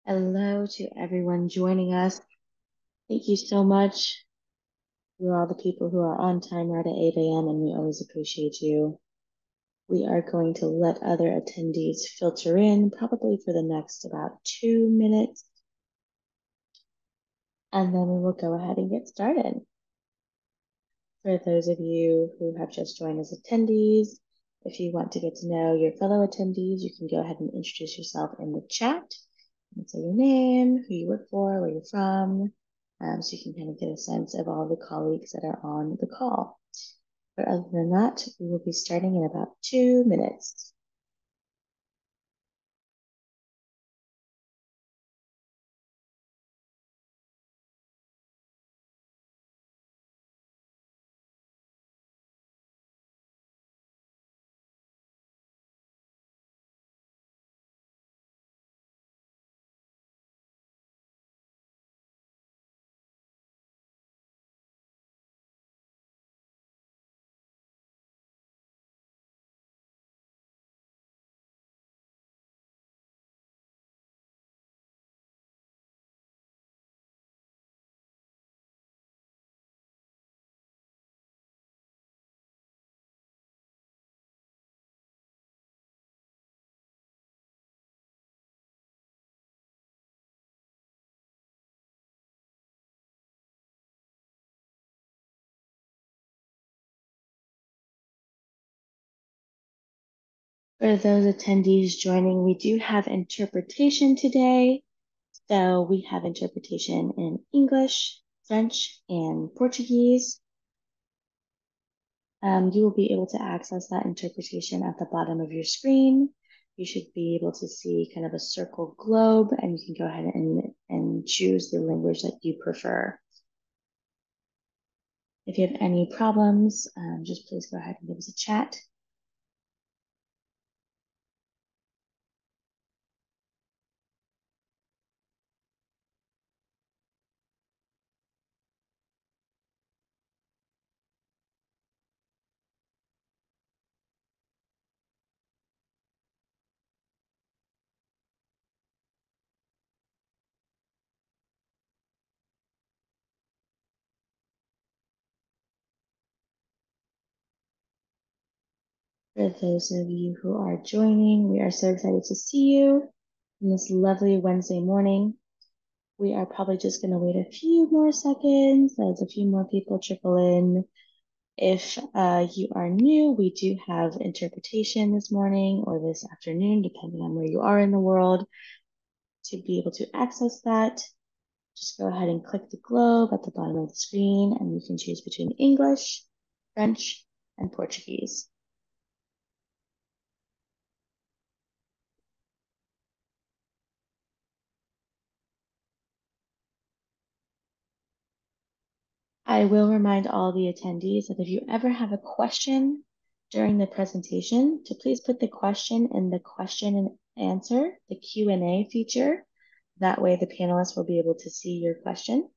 Hello to everyone joining us. Thank you so much for all the people who are on time right at 8 a.m. and we always appreciate you. We are going to let other attendees filter in probably for the next about 2 minutes, and then we will go ahead and get started. For those of you who have just joined as attendees, if you want to get to know your fellow attendees, you can go ahead and introduce yourself in the chat and say your name, who you work for, where you're from, so you can kind of get a sense of all the colleagues that are on the call. But other than that, we will be starting in about 2 minutes. For those attendees joining, we do have interpretation today. So we have interpretation in English, French, and Portuguese. You will be able to access that interpretation at the bottom of your screen. You should be able to see kind of a circle globe, and you can go ahead and choose the language that you prefer. If you have any problems, just please go ahead and give us a chat. For those of you who are joining, we are so excited to see you on this lovely Wednesday morning. We are probably just going to wait a few more seconds as a few more people trickle in. If you are new, we do have interpretation this morning or this afternoon, depending on where you are in the world. To be able to access that, just go ahead and click the globe at the bottom of the screen, and you can choose between English, French, and Portuguese. I will remind all the attendees that if you ever have a question during the presentation, to please put the question in the question and answer, the Q&A feature. That way the panelists will be able to see your question.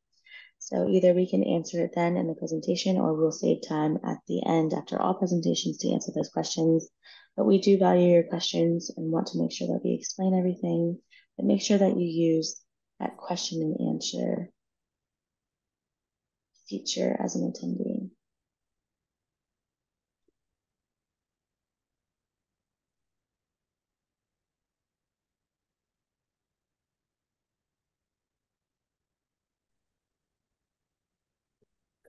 So either we can answer it then in the presentation, or we'll save time at the end after all presentations to answer those questions. But we do value your questions and want to make sure that we explain everything, but make sure that you use that question and answer feature as an attendee.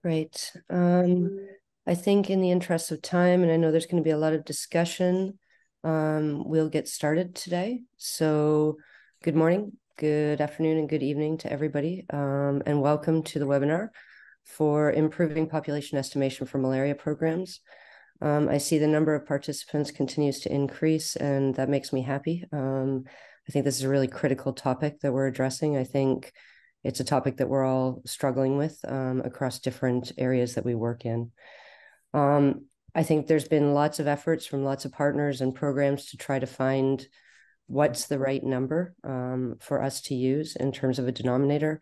Great. I think in the interest of time, and I know there's going to be a lot of discussion, we'll get started today. So good morning, good afternoon, and good evening to everybody, and welcome to the webinar for improving population estimation for malaria programs. I see the number of participants continues to increase, and that makes me happy. I think this is a really critical topic that we're addressing. I think it's a topic that we're all struggling with across different areas that we work in. I think there's been lots of efforts from lots of partners and programs to try to find what's the right number for us to use in terms of a denominator.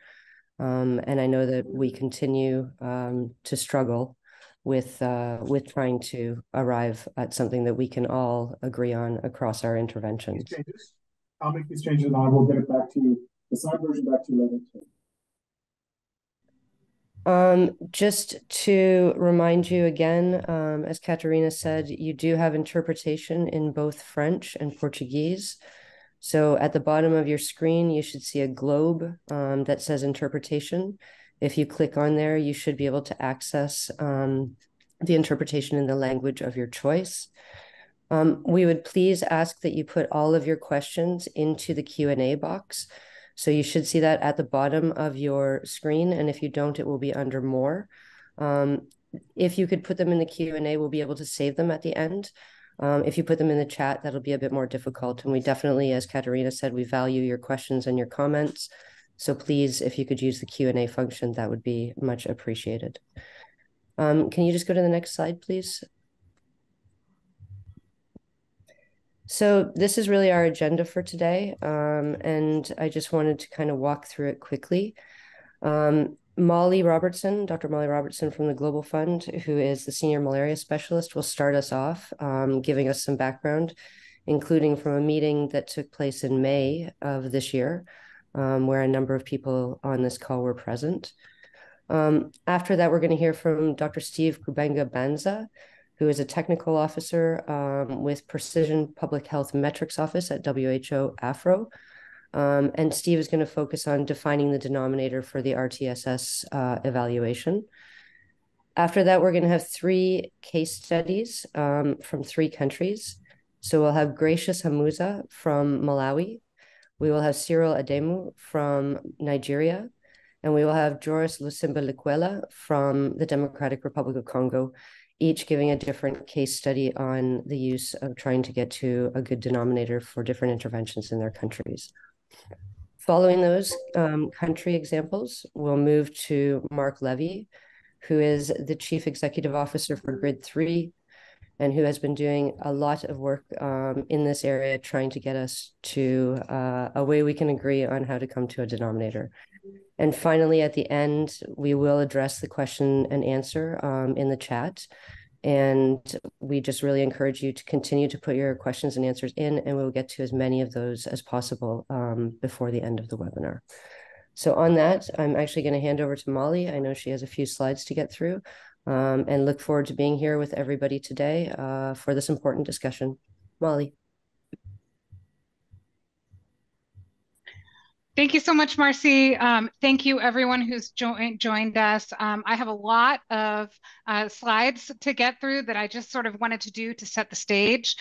And I know that we continue to struggle with trying to arrive at something that we can all agree on across our interventions. I'll make these changes and I will get it back to you The slide version back to 11. Just to remind you again, as Katerina said, you do have interpretation in both French and Portuguese. So at the bottom of your screen, you should see a globe that says interpretation. If you click on there, you should be able to access the interpretation in the language of your choice. We would please ask that you put all of your questions into the Q&A box. So you should see that at the bottom of your screen. And if you don't, it will be under more. If you could put them in the Q&A, we'll be able to save them at the end. If you put them in the chat, that'll be a bit more difficult. And we definitely, as Katerina said, we value your questions and your comments. So please, if you could use the Q&A function, that would be much appreciated. Can you just go to the next slide, please? So this is really our agenda for today, and I just wanted to kind of walk through it quickly. Molly Robertson, Dr. Molly Robertson from the Global Fund, who is the Senior Malaria Specialist, will start us off, giving us some background, including from a meeting that took place in May of this year, where a number of people on this call were present. After that, we're going to hear from Dr. Steve Kubenga-Banza, who is a technical officer with Precision Public Health Metrics Office at WHO AFRO. And Steve is going to focus on defining the denominator for the RTSS evaluation. After that, we're going to have 3 case studies from 3 countries. So we'll have Gracious Hamuza from Malawi. We will have Cyril Ademu from Nigeria. And we will have Joris Lusimba-Likwela from the Democratic Republic of Congo, each giving a different case study on the use of trying to get to a good denominator for different interventions in their countries. Following those country examples, we'll move to Mark Levy, who is the Chief Executive Officer for Grid 3, and who has been doing a lot of work in this area, trying to get us to a way we can agree on how to come to a denominator. And finally, at the end, we will address the question and answer in the chat. And we just really encourage you to continue to put your questions and answers in, and we'll get to as many of those as possible before the end of the webinar. So on that, I'm actually going to hand over to Molly. I know she has a few slides to get through, and look forward to being here with everybody today for this important discussion. Molly. Thank you so much, Marcy. Thank you, everyone who's joined us. I have a lot of slides to get through that I just sort of wanted to do to set the stage.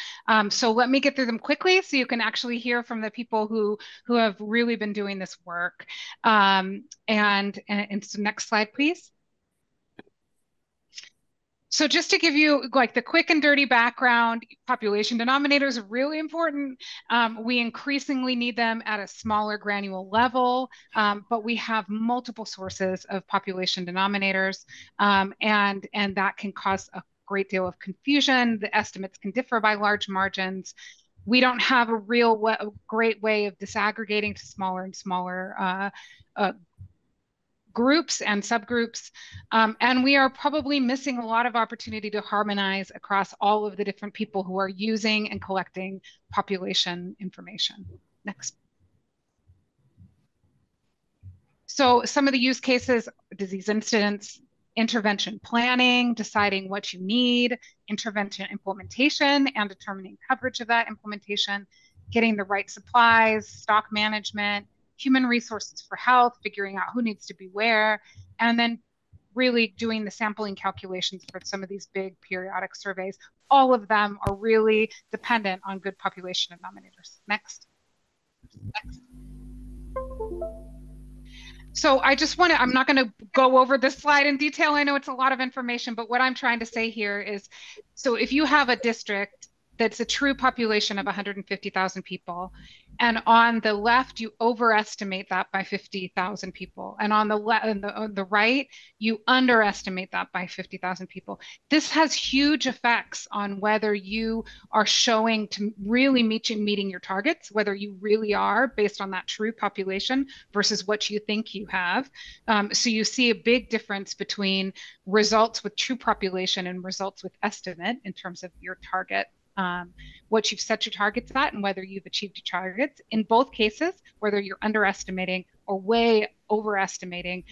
So let me get through them quickly so you can actually hear from the people who have really been doing this work. And so next slide, please. So just to give you like the quick and dirty background, population denominators are really important. We increasingly need them at a smaller granular level, but we have multiple sources of population denominators, and that can cause a great deal of confusion. The estimates can differ by large margins. We don't have a great way of disaggregating to smaller and smaller groups and subgroups. And we are probably missing a lot of opportunity to harmonize across all of the different people who are using and collecting population information. Next. So some of the use cases: disease incidence, intervention planning, deciding what you need, intervention implementation and determining coverage of that implementation, getting the right supplies, stock management, human resources for health, figuring out who needs to be where, and then really doing the sampling calculations for some of these big periodic surveys. All of them are really dependent on good population denominators. Next. Next. So I just want to, I'm not going to go over this slide in detail. I know it's a lot of information, but what I'm trying to say here is, so if you have a district that's a true population of 150,000 people, and on the left, you overestimate that by 50,000 people. And on the right, you underestimate that by 50,000 people. This has huge effects on whether you are showing to really meeting your targets, whether you really are based on that true population versus what you think you have. So you see a big difference between results with true population and results with estimate in terms of your target. what you've set your targets at and whether you've achieved your targets. In both cases, whether you're underestimating or way overestimating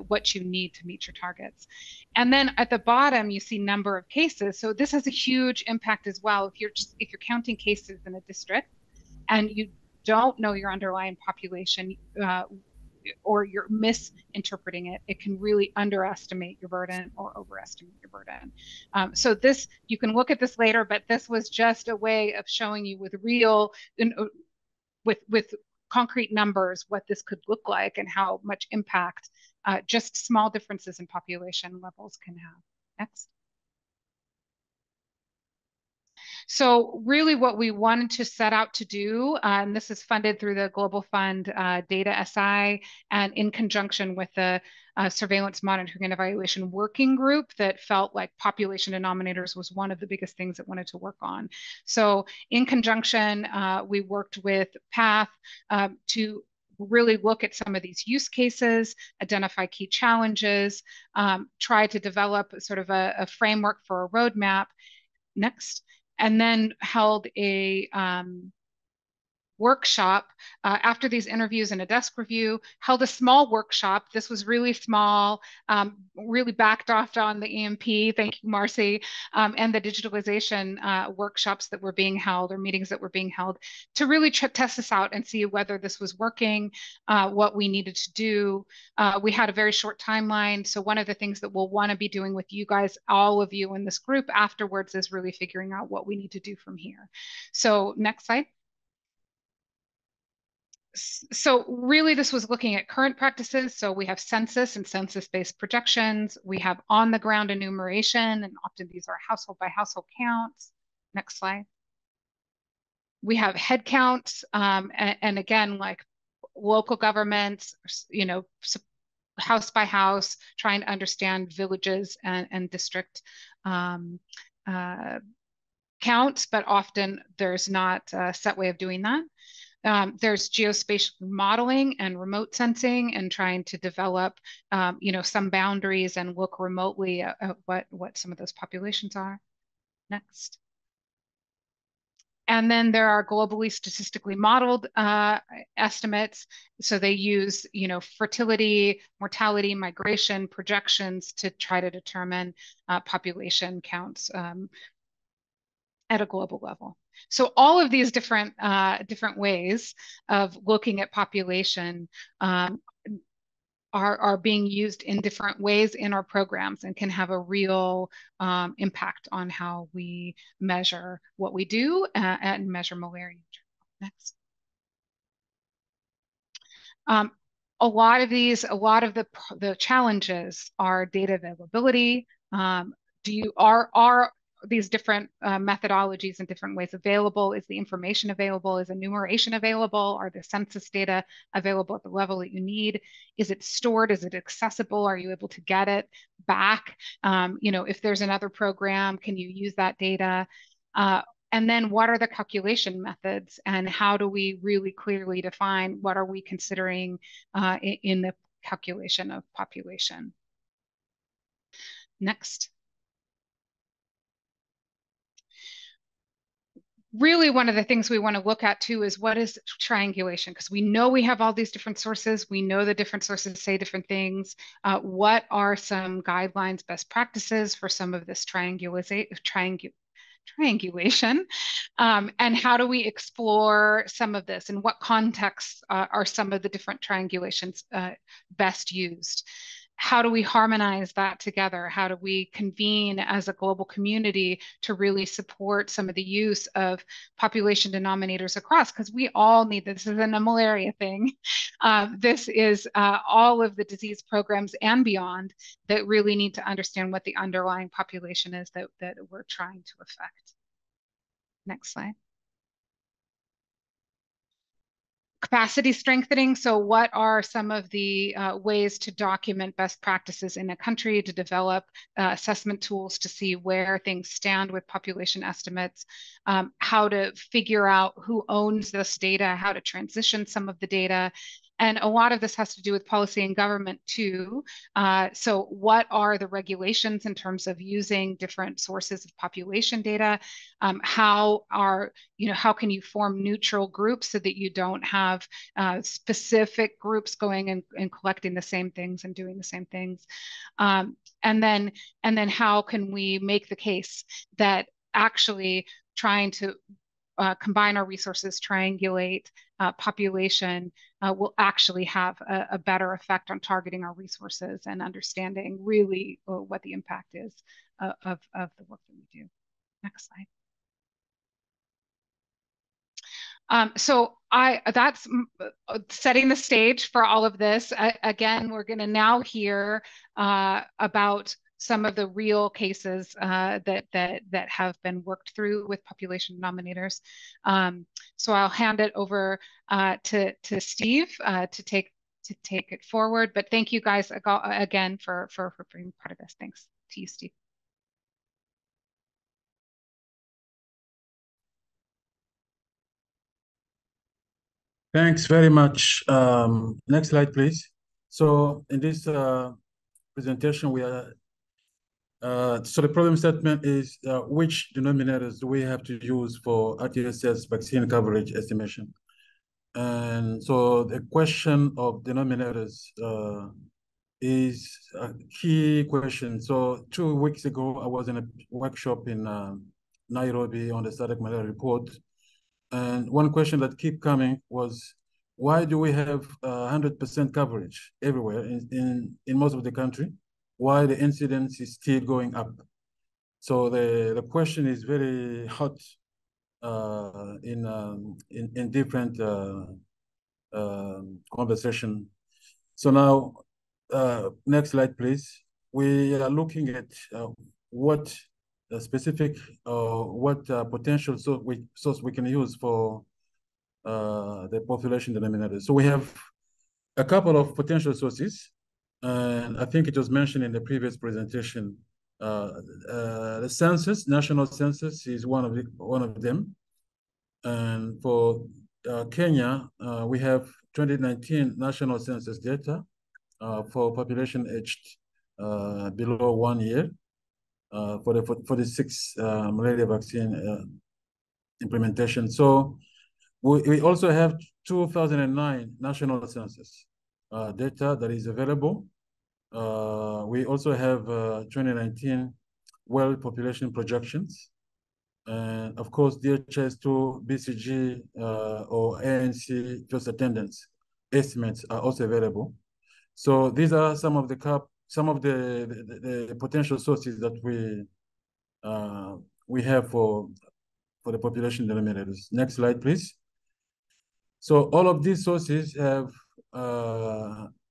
what you need to meet your targets. And then at the bottom, you see number of cases. So this has a huge impact as well. If you're counting cases in a district and you don't know your underlying population, or you're misinterpreting it, it can really underestimate your burden or overestimate your burden. So this, you can look at this later, but this was just a way of showing you with real, with concrete numbers, what this could look like and how much impact just small differences in population levels can have. Next. So really what we wanted to set out to do, and this is funded through the Global Fund Data SI and in conjunction with the Surveillance Monitoring and Evaluation Working Group that felt like population denominators was one of the biggest things it wanted to work on. So in conjunction, we worked with PATH to really look at some of these use cases, identify key challenges, try to develop sort of a framework for a roadmap. Next. And then held a workshop after these interviews and a desk review, held a small workshop. This was really small, really backed off on the EMP, thank you, Marcy, and the digitalization workshops that were being held or meetings that were being held to really test this out and see whether this was working, what we needed to do. We had a very short timeline. So one of the things that we'll want to be doing with you guys, all of you in this group afterwards, is really figuring out what we need to do from here. So next slide. So really this was looking at current practices. So we have census and census-based projections. We have on-the-ground enumeration, and often these are household by household counts. Next slide. We have head counts, and again, like local governments, house by house, trying to understand villages and district counts, but often there's not a set way of doing that. There's geospatial modeling and remote sensing and trying to develop, some boundaries and look remotely at what some of those populations are. Next. And then there are globally statistically modeled estimates. So they use, fertility, mortality, migration projections to try to determine population counts at a global level. So all of these different ways of looking at population are being used in different ways in our programs and can have a real impact on how we measure what we do and measure malaria in general. Next. A lot of the challenges are data availability. Are these different methodologies and different ways available? Is the information available? Is enumeration available? Are the census data available at the level that you need? Is it stored? Is it accessible? Are you able to get it back? If there's another program, can you use that data? And then what are the calculation methods and how do we really clearly define what are we considering in the calculation of population? Next. Really, one of the things we want to look at too is what is triangulation, because we know we have all these different sources. We know the different sources say different things. What are some guidelines, best practices for some of this triangulation? And how do we explore some of this? In what contexts are some of the different triangulations best used? How do we harmonize that together? How do we convene as a global community to really support some of the use of population denominators across? Because we all need this. This isn't a malaria thing. This is all of the disease programs and beyond that really need to understand what the underlying population is that we're trying to affect. Next slide. Capacity strengthening. So what are some of the ways to document best practices in a country, to develop assessment tools to see where things stand with population estimates, how to figure out who owns this data, how to transition some of the data, And a lot of this has to do with policy and government too. So what are the regulations in terms of using different sources of population data? How can you form neutral groups so that you don't have specific groups going and collecting the same things and doing the same things? And then how can we make the case that actually trying to combine our resources, triangulate population will actually have a better effect on targeting our resources and understanding really what the impact is of the work that we do. Next slide. So that's setting the stage for all of this. Again, we're going to now hear about some of the real cases that have been worked through with population denominators. So I'll hand it over to Steve to take it forward. But thank you guys again for being part of this. Thanks to you, Steve. Thanks very much. Next slide, please. So in this presentation, we are so the problem statement is which denominators do we have to use for RTSS vaccine coverage estimation? And so the question of denominators is a key question. So 2 weeks ago, I was in a workshop in Nairobi on the static malaria report. And one question that kept coming was, why do we have 100% coverage everywhere in most of the country? Why the incidence is still going up? So the question is very hot in different conversation. So now, next slide, please. We are looking at what specific what potential source we can use for the population denominator. So we have a couple of potential sources, and I think it was mentioned in the previous presentation. The census, national census, is one of them. And for Kenya, we have 2019 national census data for population aged below 1 year for the 46 malaria vaccine implementation. So we also have 2009 national census data that is available. We also have 2019 world population projections. And of course, DHS2, BCG, or ANC just attendance estimates are also available. So these are some of the potential sources that we have for the population denominators. Next slide, please. So all of these sources have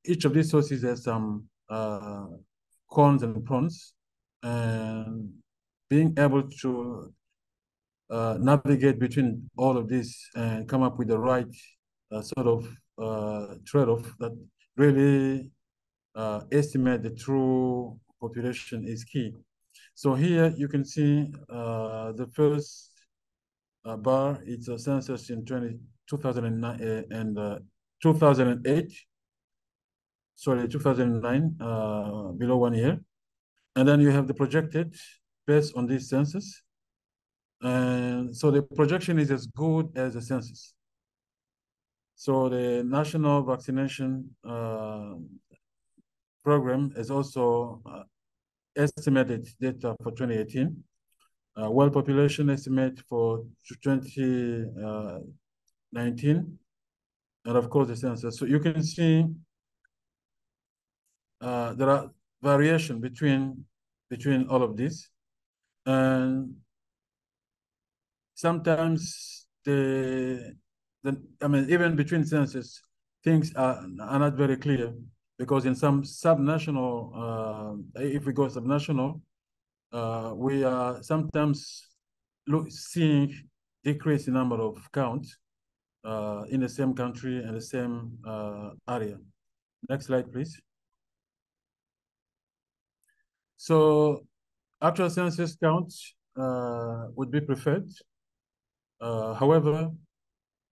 each of these sources has some cons and pros, and being able to navigate between all of this and come up with the right sort of trade-off that really estimate the true population is key. So here you can see the first bar, it's a census in 2009 and 2008. Sorry, 2009, below 1 year. And then you have the projected based on this census. And so the projection is as good as the census. So the national vaccination program has also estimated data for 2018. World population estimate for 2019, and of course the census. So you can see there are variation between all of these, and sometimes even between census, things are not very clear, because in some subnational, if we go subnational, we are sometimes seeing decrease in number of counts in the same country and the same area. Next slide, please. So actual census counts would be preferred. However,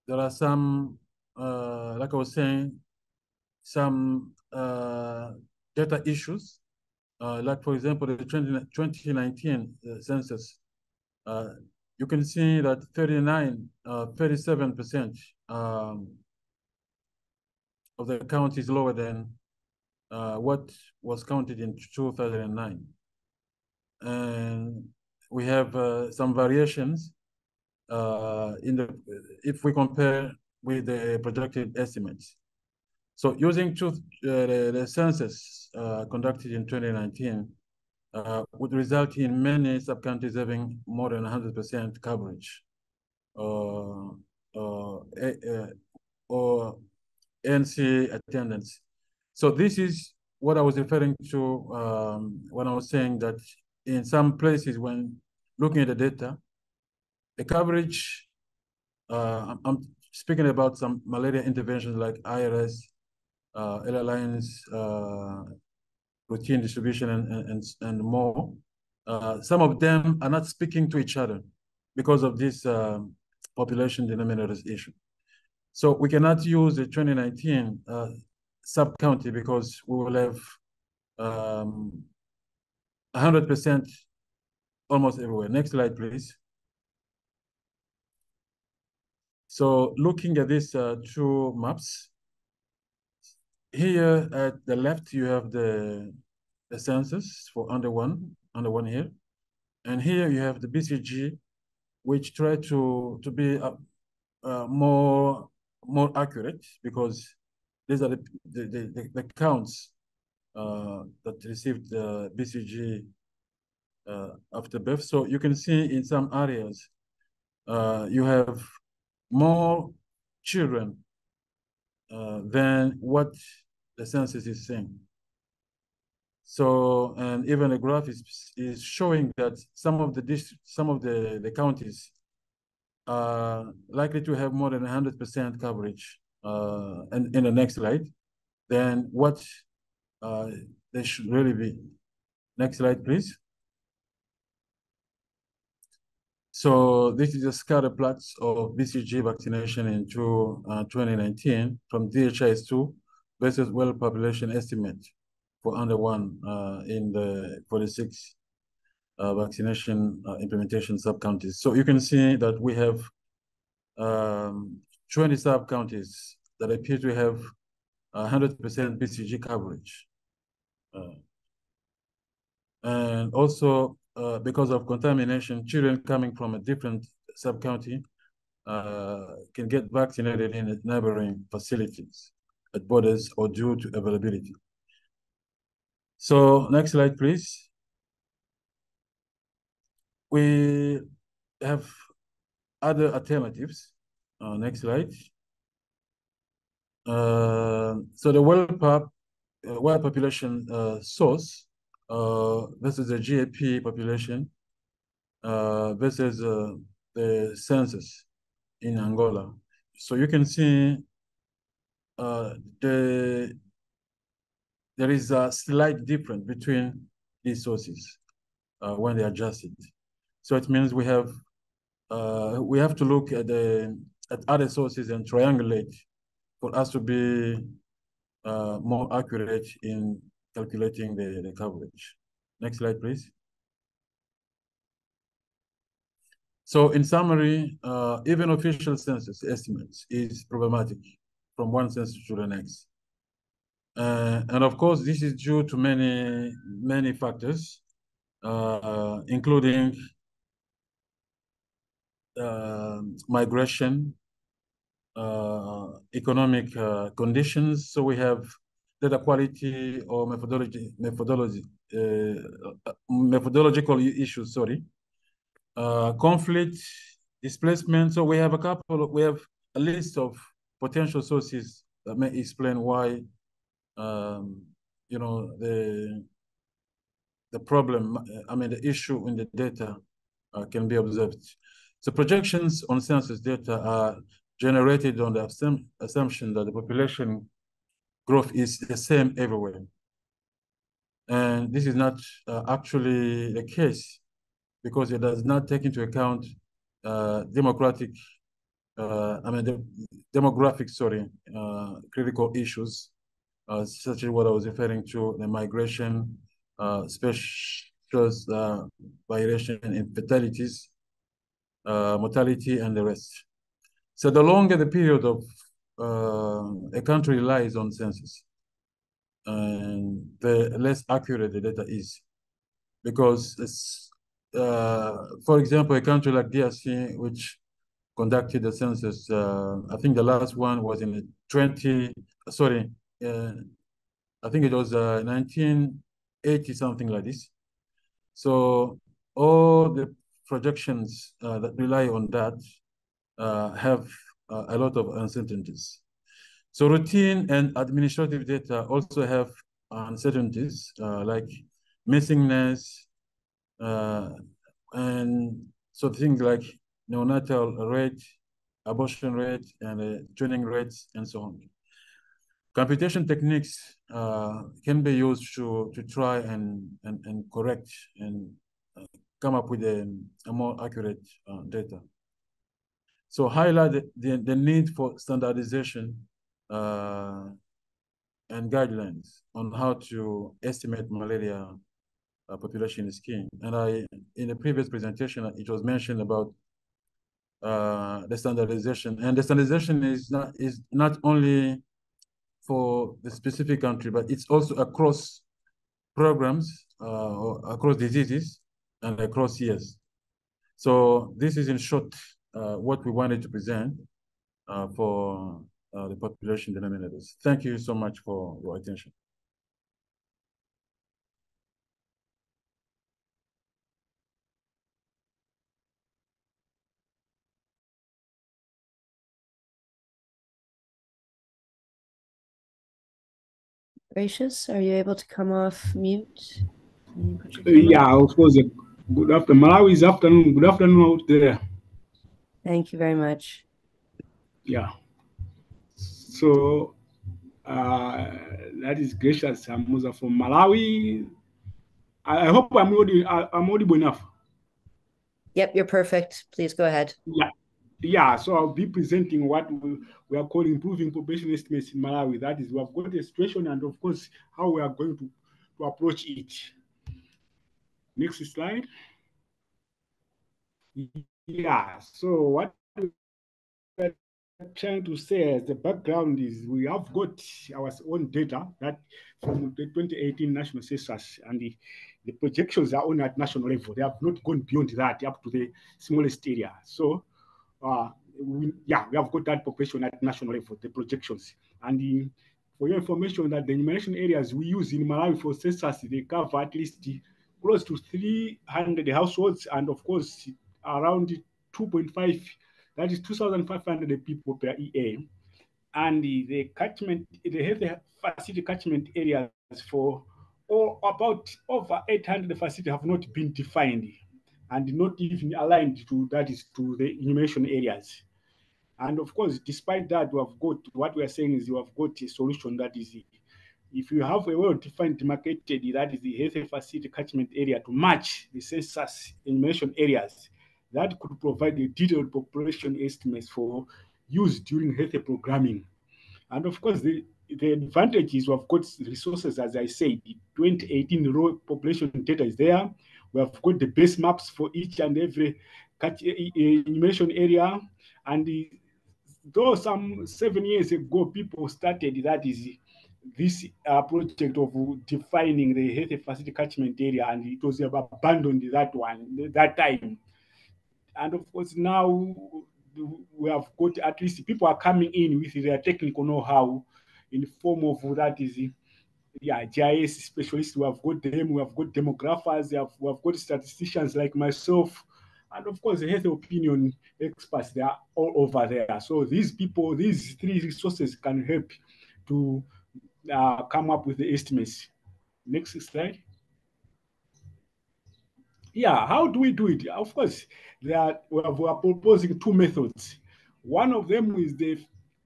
there are some, like I was saying, some data issues, like for example, the 2019 census. You can see that 37% of the count is lower than what was counted in 2009. And we have some variations if we compare with the projected estimates. So using the census conducted in 2019 would result in many sub-counties having more than 100% coverage or NC attendance. So this is what I was referring to when I was saying that in some places when looking at the data, the coverage, I'm speaking about some malaria interventions like IRS, airlines, routine distribution, and more. Some of them are not speaking to each other because of this population denominators issue. So we cannot use the 2019 sub-county because we will have 100% almost everywhere. Next slide, please. So looking at these two maps, here at the left, you have the census for under one here. And here you have the BCG, which try to be more accurate because these are the counts that received the BCG after birth. So you can see in some areas you have more children than what the census is saying. So, and even the graph is showing that some of the counties are likely to have more than 100% coverage. And in the next slide, then what they should really be. Next slide, please. So this is a scatter plots of BCG vaccination into 2019 from DHIS2 versus world population estimate for under one in the 46 vaccination implementation sub-counties. So you can see that we have 20 sub-counties that appear to have 100% BCG coverage. And also, because of contamination, children coming from a different sub-county can get vaccinated in neighboring facilities at borders or due to availability. So next slide, please. We have other alternatives. Next slide. So the world population source versus the GAP population versus the census in Angola. So you can see there is a slight difference between these sources when they are adjusted. So it means we have to look at other sources and triangulate for us to be more accurate in calculating the coverage. Next slide, please. So in summary, even official census estimates is problematic from one census to the next. And of course, this is due to many factors, including migration, economic conditions. So we have data quality or methodological issues, sorry. Conflict, displacement. So we have a list of potential sources that may explain why, you know, the problem, the issue in the data can be observed. So projections on census data are generated on the assumption that the population growth is the same everywhere. And this is not actually the case because it does not take into account demographic, critical issues such as what I was referring to, the migration, species variation in fatalities, mortality, and the rest. So the longer the period of a country relies on census, and the less accurate the data is. Because, for example, a country like DRC, which conducted the census, I think the last one was in I think it was 1980, something like this. So all the projections that rely on that have a lot of uncertainties. So routine and administrative data also have uncertainties like missingness, and so things like neonatal rate, abortion rate, and training rates, and so on. Computation techniques can be used to try and correct and come up with a more accurate data. So highlight the need for standardization and guidelines on how to estimate malaria population scheme. And in the previous presentation, it was mentioned about the standardization, and the standardization is not only for the specific country, but it's also across programs, across diseases, and across years. So this is in short what we wanted to present for the population denominators. Thank you so much for your attention. Gracious, are you able to come off mute? Yeah, of course. Good afternoon. Malawi's afternoon. Good afternoon out there. Thank you very much. Yeah. So that is Gracious Hamuza from Malawi. I hope I'm audible enough. Yep, you're perfect. Please go ahead. Yeah. Yeah, so I'll be presenting what we are calling improving population estimates in Malawi. That is, we have got a situation and, of course, how we are going to approach it. Next slide. Yeah, so what we're trying to say as the background is we have got our own data that from the 2018 national census, and the projections are only at national level. They have not gone beyond that up to the smallest area. So we have got that population at national level, the projections. And for your information, that the enumeration areas we use in Malawi for census, they cover at least close to 300 households, and of course around 2.5, that is 2,500 people per EA. And the catchment, the health facility catchment areas for about over 800 facilities have not been defined and not even aligned to, that is, to the enumeration areas. And of course, despite that, we have got, what we are saying is, you have got a solution that is, if you have a well-defined demarcated, that is the health facility catchment area to match the census enumeration areas, that could provide a detailed population estimates for use during health programming. And of course, the advantage is we've got resources, as I said, the 2018 raw population data is there. We have got the base maps for each and every enumeration area. And though some 7 years ago, people started, that is, this project of defining the health facility catchment area, and it was abandoned that time. And of course, now we have got, at least people are coming in with their technical know-how in the form of, that is, GIS specialists. We have got them, we have got demographers, we have got statisticians like myself, and of course the health opinion experts. They are all over there. So these people, these three resources can help to come up with the estimates. Next slide. Yeah, how do we do it? Of course, we are proposing two methods. One of them is the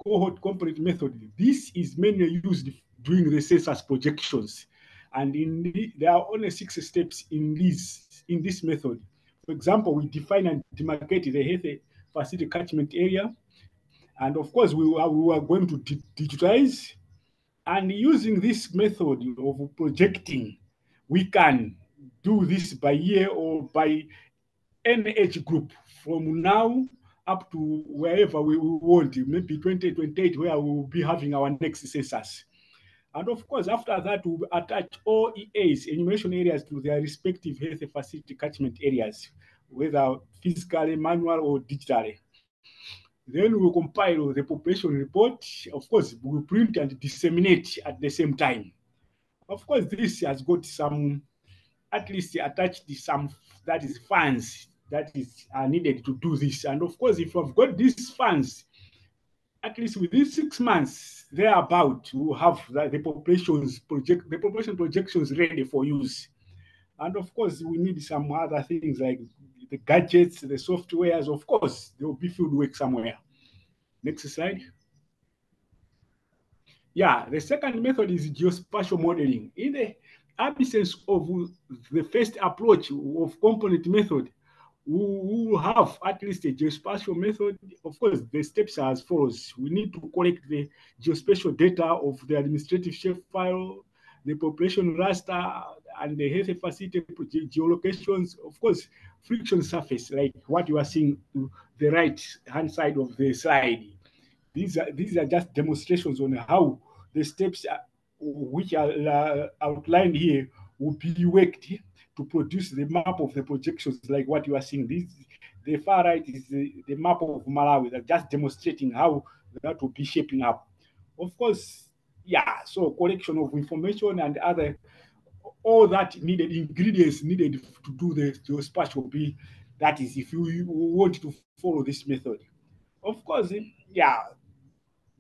cohort component method. This is mainly used during the census projections, and there are only 6 steps in this method. For example, we define and demarcate the health facility catchment area, and of course we are going to digitize And using this method of projecting, we can do this by year or by any age group from now up to wherever we want, maybe 2028, where we will be having our next census. And of course, after that, we'll attach all EAs, enumeration areas, to their respective health facility catchment areas, whether physically, manual, or digitally. Then we'll compile the population report. Of course, we'll print and disseminate at the same time. Of course, this has got some, at least attached some, that is funds that are needed to do this. And of course, if you've got these funds, at least within 6 months, thereabout, we'll have the population projections ready for use. And of course, we need some other things like the gadgets, the softwares. Of course, there will be field work somewhere. Next slide. Yeah, the second method is geospatial modeling. In the absence of the first approach of component method, we will have at least a geospatial method. Of course, the steps are as follows. We need to collect the geospatial data of the administrative shapefile, the population raster, and the health facility geolocations. Of course, friction surface, like what you are seeing to the right-hand side of the slide. These are just demonstrations on how the steps which are outlined here will be worked to produce the map of the projections, like what you are seeing. The far right is the map of Malawi, that just demonstrating how that will be shaping up. Of course, yeah, so collection of information and all that needed ingredients needed to do the geospatial will be, that is, if you want to follow this method. Of course, yeah,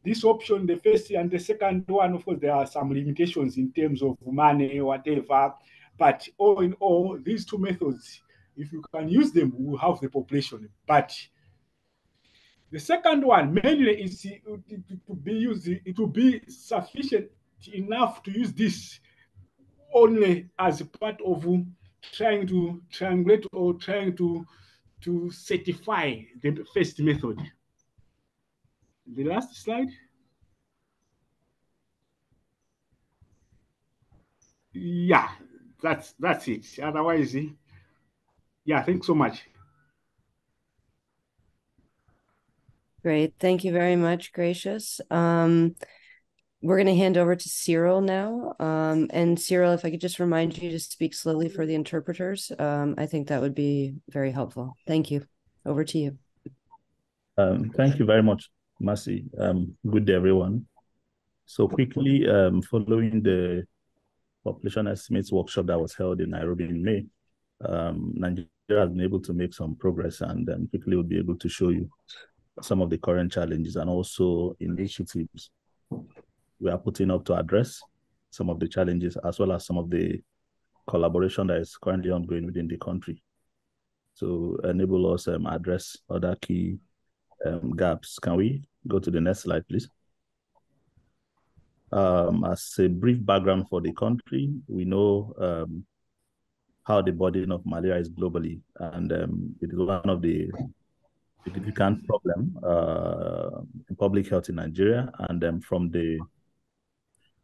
this option, the first and the second one, of course, there are some limitations in terms of money, whatever. But all in all, these two methods, if you can use them, we will have the population. But the second one, mainly, is to be used. It will be sufficient enough to use this only as part of trying to triangulate or trying to certify the first method. The last slide. Yeah, that's it. Otherwise, yeah, thanks so much. Great. Thank you very much, Gracious. We're going to hand over to Cyril now. And Cyril, if I could just remind you to speak slowly for the interpreters, I think that would be very helpful. Thank you. Over to you. Thank you very much, Mercy. Good day, everyone. So quickly, following the population estimates workshop that was held in Nairobi in May, Nigeria has been able to make some progress, and quickly we'll be able to show you some of the current challenges and also initiatives we are putting up to address some of the challenges, as well as some of the collaboration that is currently ongoing within the country to enable us address other key gaps. Can we go to the next slide, please? As a brief background for the country, we know how the burden of malaria is globally, and it is one of the significant problem in public health in Nigeria. And from the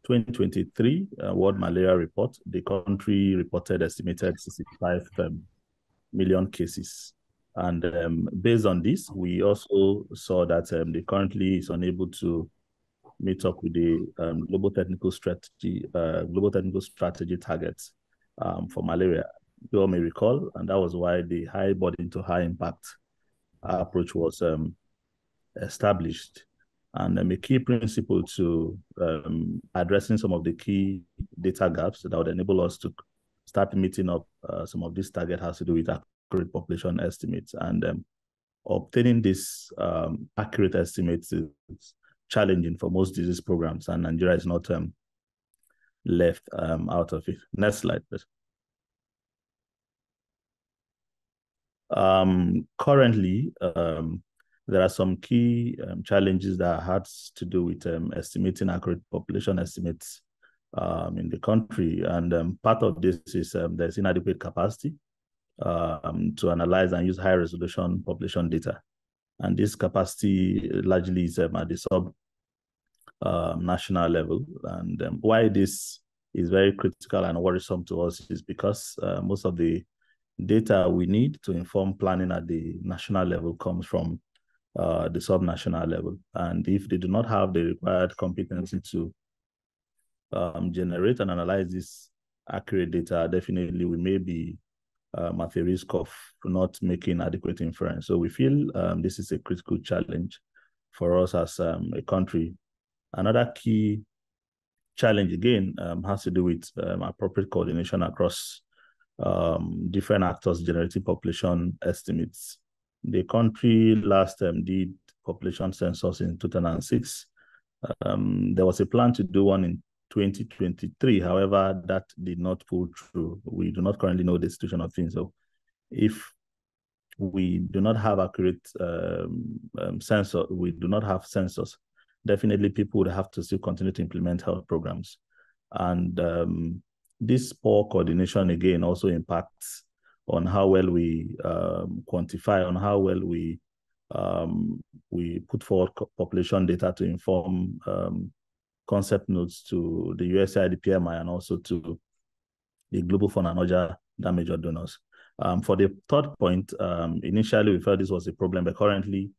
2023 World Malaria Report, the country reported estimated 65 million cases. And based on this, we also saw that they currently is unable to meet up with the global technical strategy targets for malaria. You all may recall, and that was why the high burden to high impact approach was established. And a key principle to addressing some of the key data gaps that would enable us to start meeting up some of this target has to do with accurate population estimates. And obtaining this accurate estimates is challenging for most disease programs, and Nigeria is not left out of it. Next slide, please. Currently, there are some key challenges that have to do with estimating accurate population estimates in the country. And part of this is there's inadequate capacity to analyze and use high resolution population data. And this capacity largely is at the national level. And why this is very critical and worrisome to us is because most of the data we need to inform planning at the national level comes from the sub-national level. And if they do not have the required competency to generate and analyze this accurate data, definitely we may be at the risk of not making adequate inference. So we feel this is a critical challenge for us as a country. Another key challenge, again, has to do with appropriate coordination across different actors generating population estimates. The country last did population census in 2006. There was a plan to do one in 2023. However, that did not pull through. We do not currently know the situation of things. So if we do not have accurate census, we do not have census, definitely people would have to still continue to implement health programs. And this poor coordination, again, also impacts on how well we quantify, on how well we put forward population data to inform concept notes to the USAID PMI and also to the Global Fund and other major donors. For the third point, initially we felt this was a problem, but currently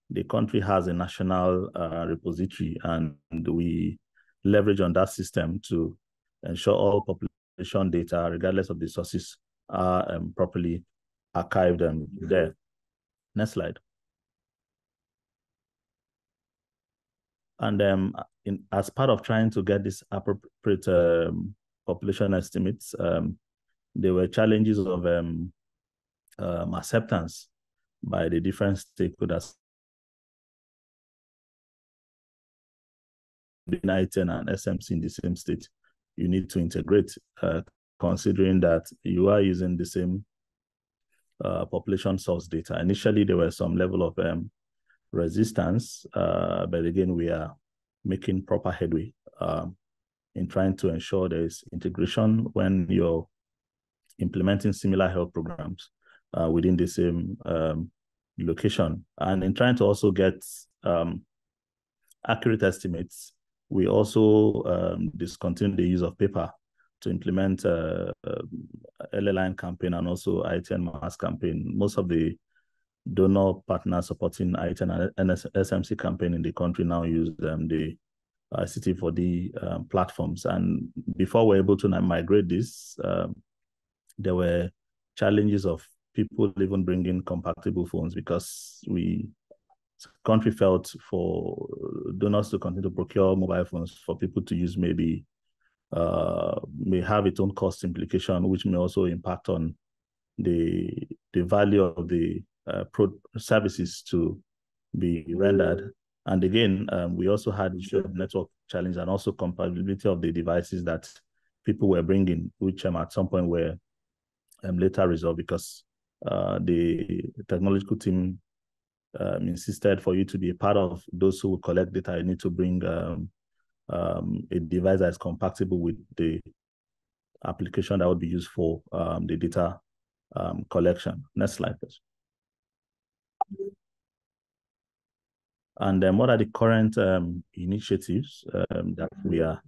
the country has a national repository, and we leverage on that system to ensure all population data, regardless of the sources, are properly archived there. Next slide. And as part of trying to get this appropriate population estimates, there were challenges of acceptance by the different stakeholders, being ITN and SMC in the same state. You need to integrate, considering that you are using the same population source data. Initially, there was some level of resistance, but again, we are making proper headway in trying to ensure there is integration when you're implementing similar health programs within the same location. And in trying to also get accurate estimates, we also discontinued the use of paper to implement LLine campaign and also ITN mass campaign. Most of the donor partners supporting ITN and SMC campaign in the country now use the ICT4D platforms. And before we're able to migrate this, there were challenges of people even bringing compatible phones, because country felt for donors to continue to procure mobile phones for people to use maybe may have its own cost implication, which may also impact on the value of the services to be rendered. And again, we also had issue of network challenge and also compatibility of the devices that people were bringing, which at some point were later resolved, because the technological team insisted for you to be a part of those who will collect data, you need to bring a device that is compatible with the application that would be used for the data collection. Next slide, please. And then what are the current initiatives that we are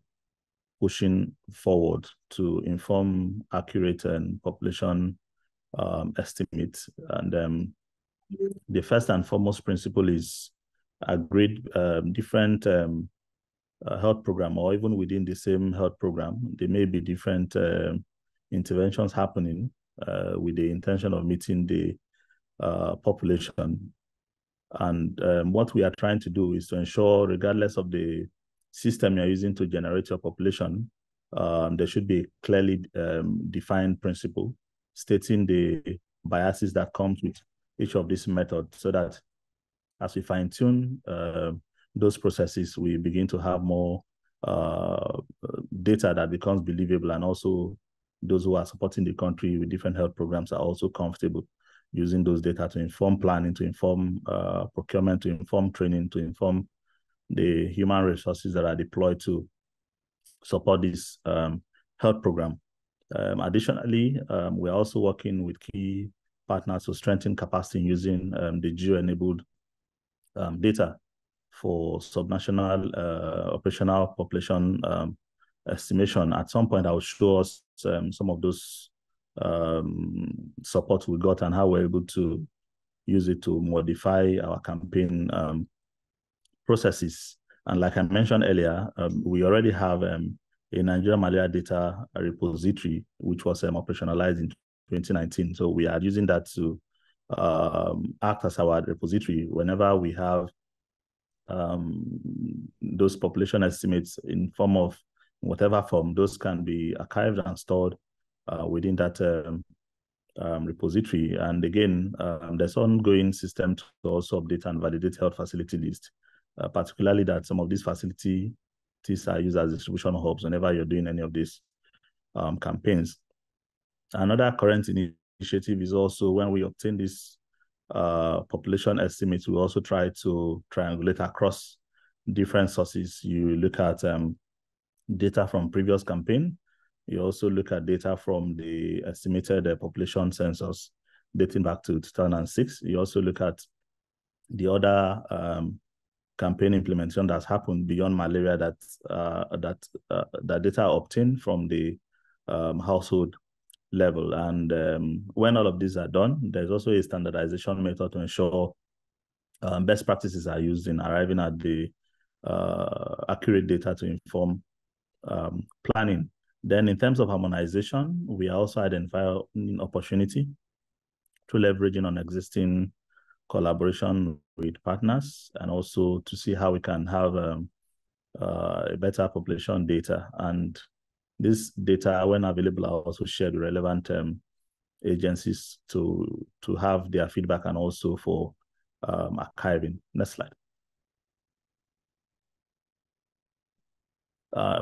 pushing forward to inform accurate and population estimates? And the first and foremost principle is agreed different health program, or even within the same health program, there may be different interventions happening with the intention of meeting the population. And what we are trying to do is to ensure, regardless of the system you're using to generate your population, there should be a clearly defined principle stating the biases that comes with each of these methods, so that as we fine-tune those processes, we begin to have more data that becomes believable, and also those who are supporting the country with different health programs are also comfortable using those data to inform planning, to inform procurement, to inform training, to inform the human resources that are deployed to support this health program. Additionally, we're also working with key partners to strengthen capacity in using the geo-enabled data for subnational operational population estimation. At some point, I will show us some of those support we got and how we're able to use it to modify our campaign processes. And like I mentioned earlier, we already have a Nigeria malaria data repository, which was operationalized in 2019. So we are using that to act as our repository whenever we have those population estimates in form of whatever form. Those can be archived and stored within that repository. And again, there's ongoing system to also update and validate health facility list, particularly that some of these facilities are used as distribution hubs whenever you're doing any of these campaigns. Another current initiative is also when we obtain this population estimates, we also try to triangulate across different sources. You look at data from previous campaign. You also look at data from the estimated population census dating back to 2006. You also look at the other campaign implementation that's happened beyond malaria that data obtained from the household level. And when all of these are done, there's also a standardization method to ensure best practices are used in arriving at the accurate data to inform planning. Then in terms of harmonization, we are also identifying an opportunity to leveraging on existing collaboration with partners and also to see how we can have a better population data. And this data, when available, are also shared with relevant agencies to have their feedback and also for archiving. Next slide.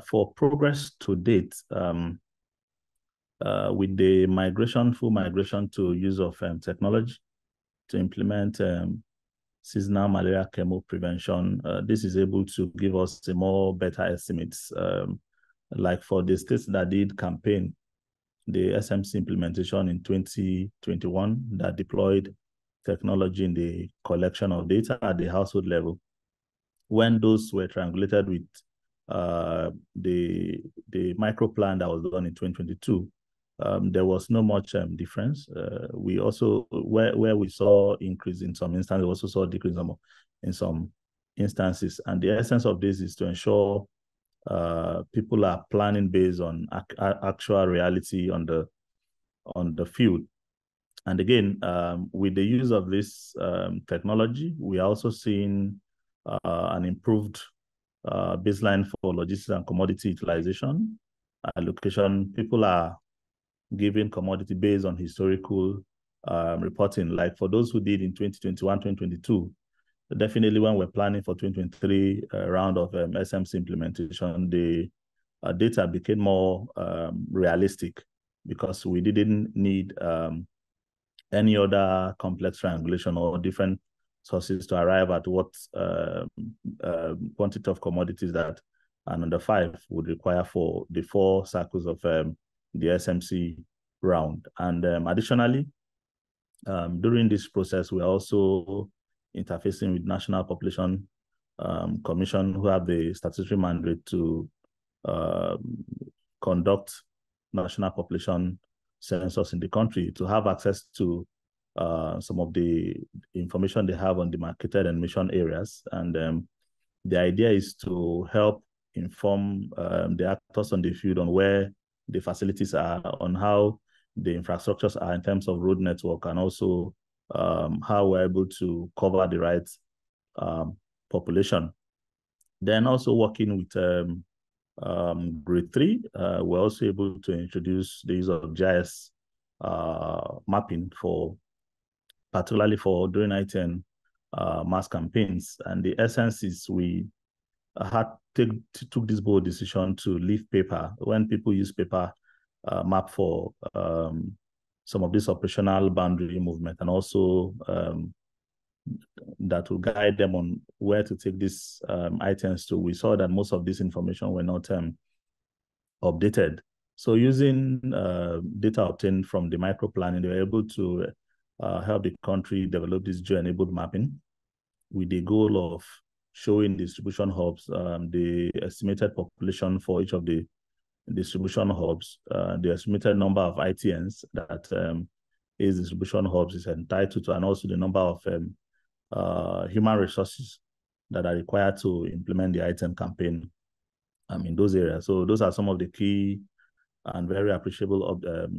For progress to date, with the full migration to use of technology to implement seasonal malaria chemo prevention, this is able to give us a more better estimates. Like for the states that did campaign, the SMC implementation in 2021 that deployed technology in the collection of data at the household level, when those were triangulated with the micro plan that was done in 2022, there was no much difference. We also, where we saw increase in some instances, we also saw decrease in some instances. And the essence of this is to ensure people are planning based on actual reality on the field. And again, with the use of this technology, we are also seeing an improved baseline for logistics and commodity utilization allocation. People are giving commodity based on historical reporting. Like for those who did in 2021, 2022, definitely when we're planning for 2023 round of SMC implementation, the data became more realistic because we didn't need any other complex triangulation or different sources to arrive at what quantity of commodities that an under 5 would require for the 4 cycles of the SMC round. And additionally, during this process, we're also interfacing with National Population Commission, who have the statutory mandate to conduct national population census in the country, to have access to some of the information they have on the marketed and mission areas. And the idea is to help inform the actors on the field on where the facilities are, on how the infrastructures are in terms of road network, and also how we're able to cover the right population. Then also working with grade 3, we're also able to introduce the use of GIS mapping particularly for during I-10 mass campaigns. And the essence is we took this bold decision to leave paper. When people use paper map for some of this operational boundary movement, and also that will guide them on where to take these items to, we saw that most of this information were not updated. So using data obtained from the micro planning, they were able to help the country develop this geo-enabled mapping with the goal of showing distribution hubs, the estimated population for each of the distribution hubs, the estimated number of ITNs that each distribution hubs is entitled to, and also the number of human resources that are required to implement the item campaign in those areas. So those are some of the key and very appreciable of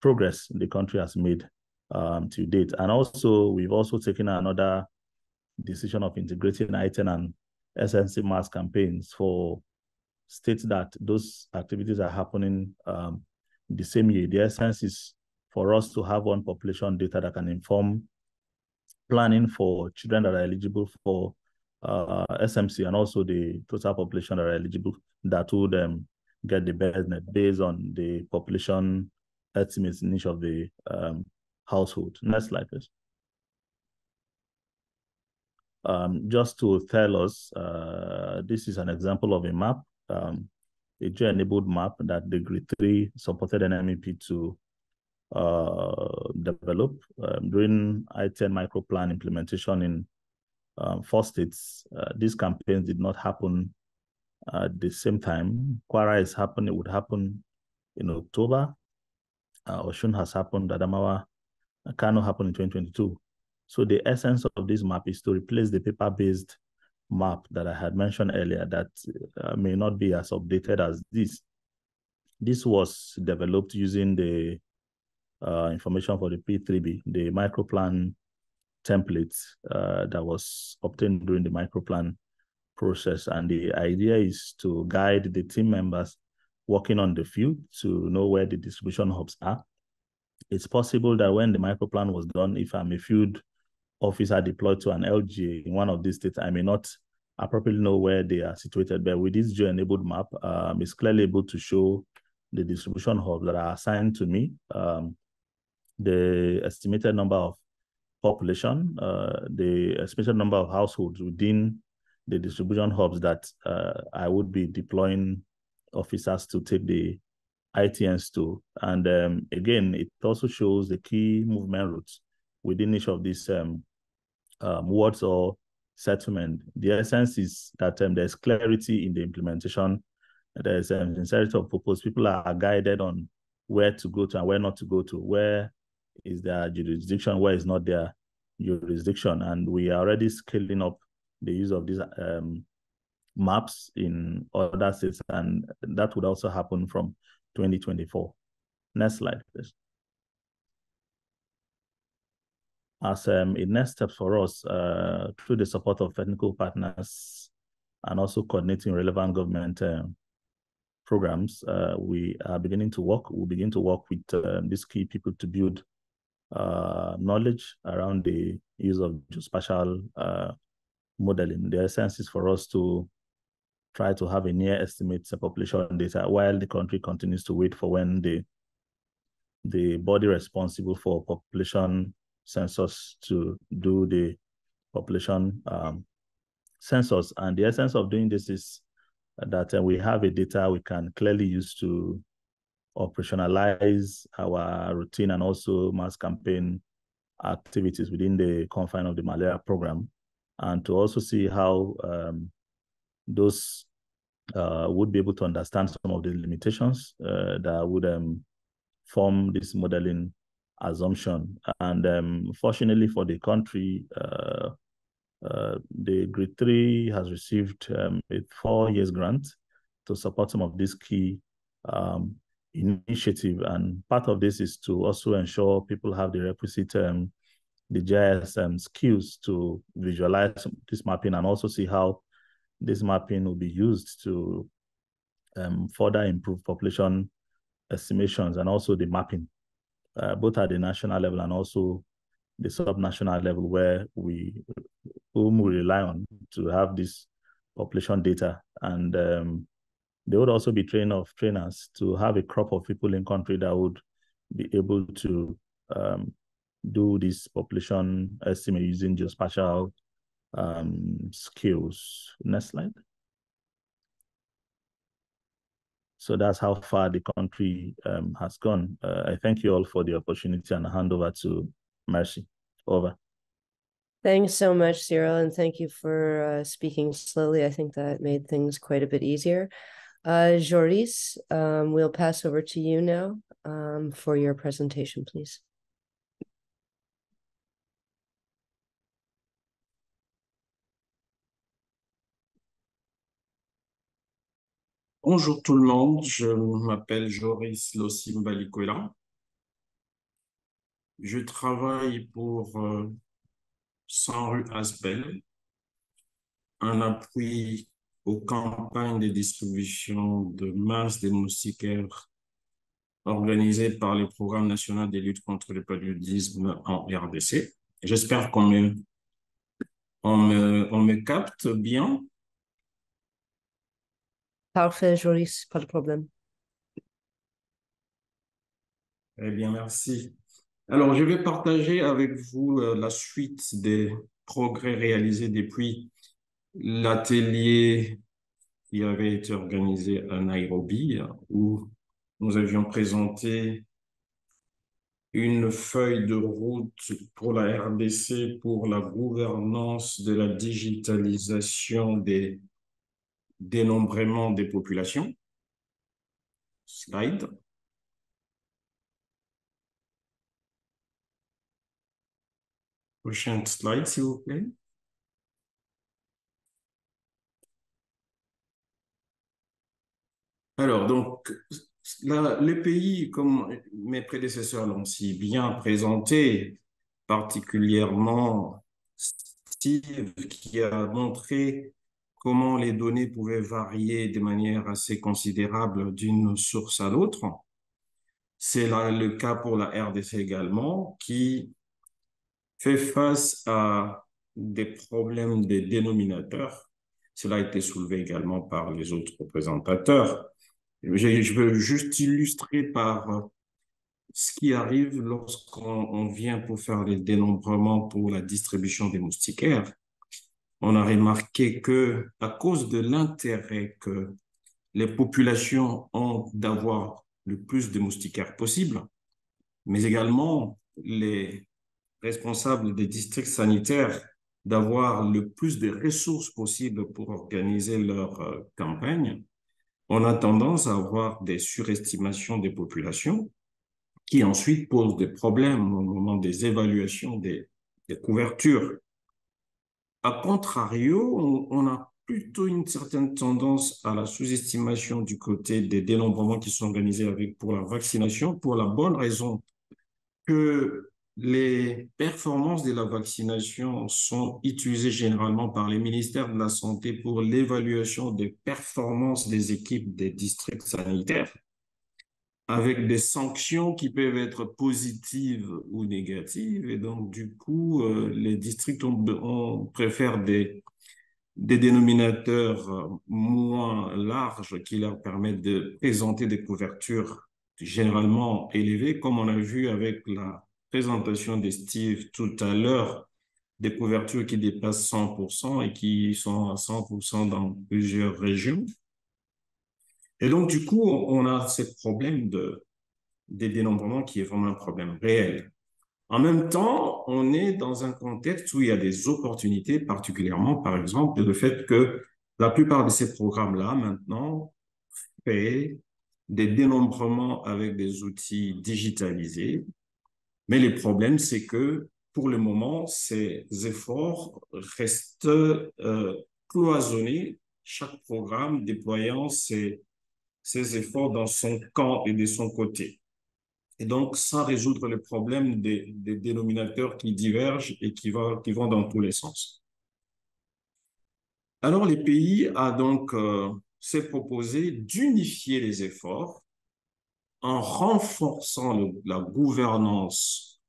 progress the country has made to date. And also, we've also taken another decision of integrating item and SNC mass campaigns for states that those activities are happening the same year. The essence is for us to have one population data that can inform planning for children that are eligible for SMC, and also the total population that are eligible that would get the best net based on the population estimates in each of the household. Next slide, please. Just to tell us, this is an example of a map, a geo-enabled map that the Grade 3 supported NMEP to develop during I-10 microplan implementation in 4 states. These campaigns did not happen at the same time. Kwara is happening; it would happen in October. Oshun has happened. Adamawa, Kano happened in 2022. So the essence of this map is to replace the paper-based map that I had mentioned earlier that may not be as updated as this. This was developed using the information for the P3B, the microplan template that was obtained during the microplan process. And the idea is to guide the team members working on the field to know where the distribution hubs are. It's possible that when the microplan was done, if I'm a field officer deployed to an LGA in one of these states, I may not appropriately know where they are situated. But with this geo-enabled map, it's clearly able to show the distribution hubs that are assigned to me, the estimated number of population, the estimated number of households within the distribution hubs that I would be deploying officers to take the ITNs to. And again, it also shows the key movement routes within each of these wards or settlement. The essence is that there's clarity in the implementation. There's sincerity of purpose. People are guided on where to go to and where not to go to, where is their jurisdiction, where is not their jurisdiction. And we are already scaling up the use of these maps in other states, and that would also happen from 2024. Next slide, please. As a next step for us, through the support of technical partners and also coordinating relevant government programs, we are beginning to work. We'll begin to work with these key people to build knowledge around the use of geospatial modeling. The essence is for us to try to have a near estimate population data while the country continues to wait for when the body responsible for population census to do the population census. And the essence of doing this is that we have a data we can clearly use to operationalize our routine and also mass campaign activities within the confine of the malaria program, and to also see how those would be able to understand some of the limitations that would form this modeling assumption. And fortunately for the country, the Grade 3 has received a 4-year grant to support some of these key initiative. And part of this is to also ensure people have the requisite the GIS skills to visualize this mapping and also see how this mapping will be used to further improve population estimations and also the mapping, both at the national level and also the sub-national level, where we rely on to have this population data. And they would also be trainers to have a crop of people in country that would be able to do this population estimate using geospatial skills. Next slide. So that's how far the country has gone. I thank you all for the opportunity and hand over to Mercy. Over. Thanks so much, Cyril, and thank you for speaking slowly. I think that made things quite a bit easier. Joris, we'll pass over to you now for your presentation, please. Bonjour tout le monde, je m'appelle Joris Lossimbalikwela. Je travaille pour 100 rue Aspel, un appui aux campagnes de distribution de masques des moustiquaires organisées par le Programme national de lutte contre le paludisme en RDC. J'espère qu'on me capte bien. Parfait, Joris, pas de problème. Eh bien, merci. Alors, je vais partager avec vous la suite des progrès réalisés depuis l'atelier qui avait été organisé à Nairobi, où nous avions présenté une feuille de route pour la RDC pour la gouvernance de la digitalisation des dénombrements des populations. Slide. Prochaine slide, s'il vous plaît. Alors, donc, là, le pays, comme mes prédécesseurs l'ont si bien présenté, particulièrement Steve, qui a montré comment les données pouvaient varier de manière assez considérable d'une source à l'autre. C'est là le cas pour la RDC également, qui fait face à des problèmes de dénominateurs. Cela a été soulevé également par les autres présentateurs. Je veux juste illustrer par ce qui arrive lorsqu'on vient pour faire les dénombrements pour la distribution des moustiquaires. On a remarqué que, à cause de l'intérêt que les populations ont d'avoir le plus de moustiquaires possible, mais également les responsables des districts sanitaires d'avoir le plus de ressources possibles pour organiser leur campagne, on a tendance à avoir des surestimations des populations qui ensuite posent des problèmes au moment des évaluations des couvertures. A contrario, on a plutôt une certaine tendance à la sous-estimation du côté des dénombrements qui sont organisés pour la vaccination, pour la bonne raison que les performances de la vaccination sont utilisées généralement par les ministères de la Santé pour l'évaluation des performances des équipes des districts sanitaires, avec des sanctions qui peuvent être positives ou négatives. Et donc, du coup, les districts préfèrent des dénominateurs moins larges qui leur permettent de présenter des couvertures généralement élevées, comme on a vu avec la présentation de Steve tout à l'heure, des couvertures qui dépassent 100% et qui sont à 100% dans plusieurs régions. Et donc, du coup, on a ce problème des dénombrements qui est vraiment un problème réel. En même temps, on est dans un contexte où il y a des opportunités, particulièrement, par exemple, le fait que la plupart de ces programmes-là, maintenant, fait des dénombrements avec des outils digitalisés. Mais le problème, c'est que, pour le moment, ces efforts restent cloisonnés, chaque programme déployant ses efforts dans son camp et de son côté. Et donc, sans résoudre le problème des dénominateurs qui divergent et qui vont dans tous les sens. Alors, les pays a donc s'est proposé d'unifier les efforts en renforçant la gouvernance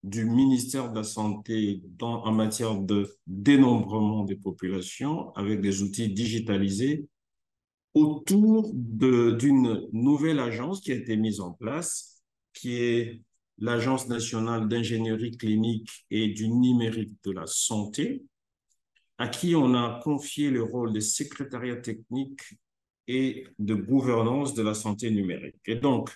du ministère de la Santé en matière de dénombrement des populations avec des outils digitalisés autour d'une nouvelle agence qui a été mise en place, qui est l'Agence nationale d'ingénierie clinique et du numérique de la santé, à qui on a confié le rôle de secrétariat technique et de gouvernance de la santé numérique. Et donc,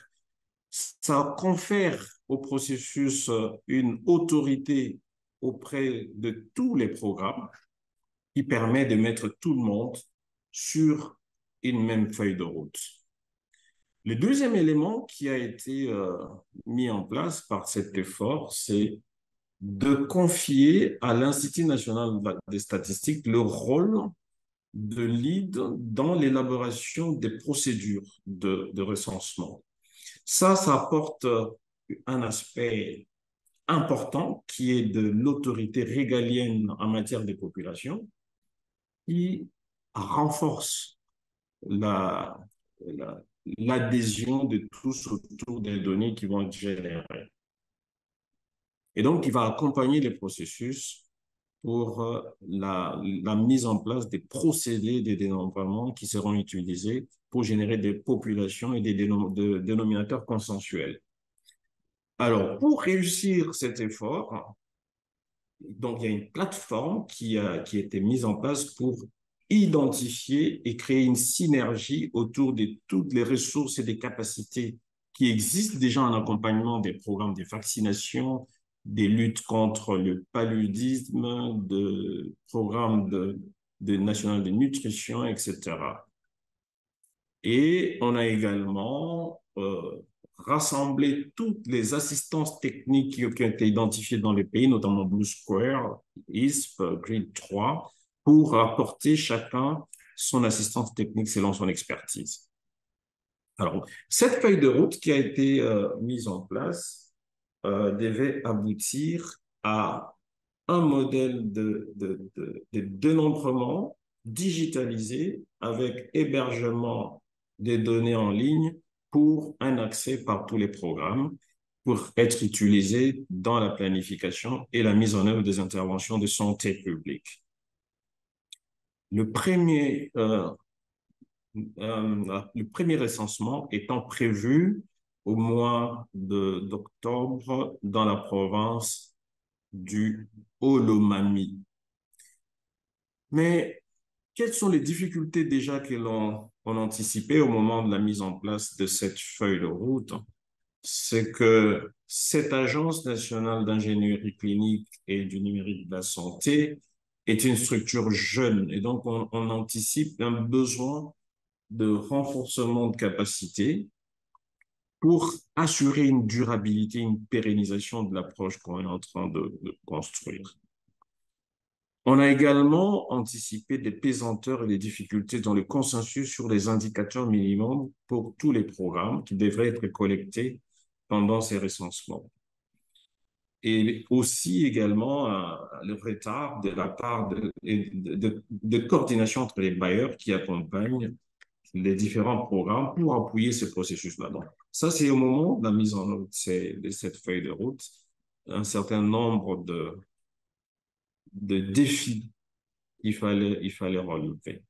ça confère au processus une autorité auprès de tous les programmes qui permet de mettre tout le monde sur une même feuille de route. Le deuxième élément qui a été mis en place par cet effort, c'est de confier à l'Institut national des statistiques le rôle de lead dans l'élaboration des procédures de recensement. Ça apporte un aspect important qui est de l'autorité régalienne en matière de population qui renforce l'adhésion de tous autour des données qui vont être générées. Et donc, il va accompagner les processus pour la mise en place des procédés de dénombrement qui seront utilisés pour générer des populations et des dénominateurs consensuels. Alors, pour réussir cet effort, donc il y a une plateforme qui a été mise en place pour identifier et créer une synergie autour de toutes les ressources et des capacités qui existent déjà en accompagnement des programmes de vaccination, des luttes contre le paludisme, de programmes de national de nutrition, etc. Et on a également rassemblé toutes les assistances techniques qui ont été identifiées dans les pays, notamment Blue Square, ISP, Grid 3, pour apporter chacun son assistance technique selon son expertise. Alors, cette feuille de route qui a été mise en place devait aboutir à un modèle de dénombrement digitalisé avec hébergement des données en ligne pour un accès par tous les programmes pour être utilisé dans la planification et la mise en œuvre des interventions de santé publique. Le premier recensement étant prévu au mois d'octobre dans la province du Olomami. Mais quelles sont les difficultés déjà que l'on anticipait au moment de la mise en place de cette feuille de route? C'est que cette agence nationale d'ingénierie clinique et du numérique de la santé est une structure jeune et donc on anticipe un besoin de renforcement de capacité pour assurer une durabilité, une pérennisation de l'approche qu'on est en train de construire. On a également anticipé des pesanteurs et des difficultés dans le consensus sur les indicateurs minimums pour tous les programmes qui devraient être collectés pendant ces recensements. Et aussi également le retard de la part de coordination entre les bailleurs qui accompagnent les différents programmes pour appuyer ce processus-là. Donc, ça, c'est au moment de la mise en œuvre de cette feuille de route, un certain nombre de défis qu'il fallait relever.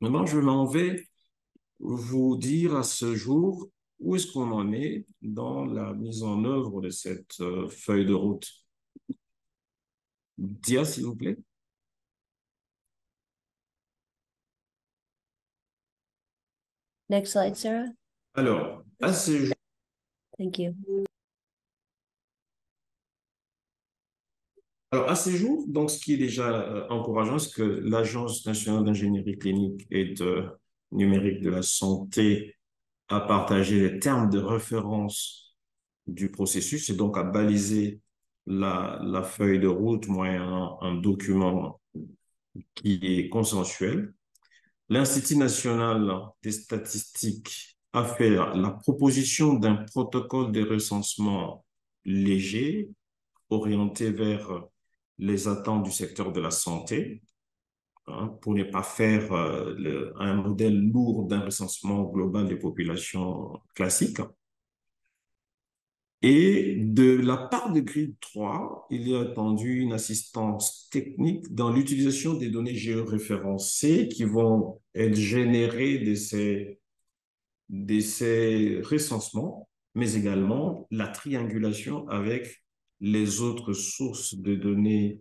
Maintenant, je m'en vais vous dire à ce jour où est-ce qu'on en est dans la mise en œuvre de cette feuille de route. Dia, s'il vous plaît. Next slide, Sarah. Alors, à ce jour, Thank you. alors, à ce jour, donc, ce qui est déjà encourageant, c'est que l'Agence nationale d'ingénierie clinique et numérique de la santé a partagé les termes de référence du processus et donc a balisé la feuille de route moyennant un document qui est consensuel. L'Institut national des statistiques a fait la proposition d'un protocole de recensement léger orienté vers les attentes du secteur de la santé, pour ne pas faire un modèle lourd d'un recensement global des populations classiques. Et de la part de Grid 3, il y a attendu une assistance technique dans l'utilisation des données géoréférencées qui vont être générées de ces recensements, mais également la triangulation avec les autres sources de données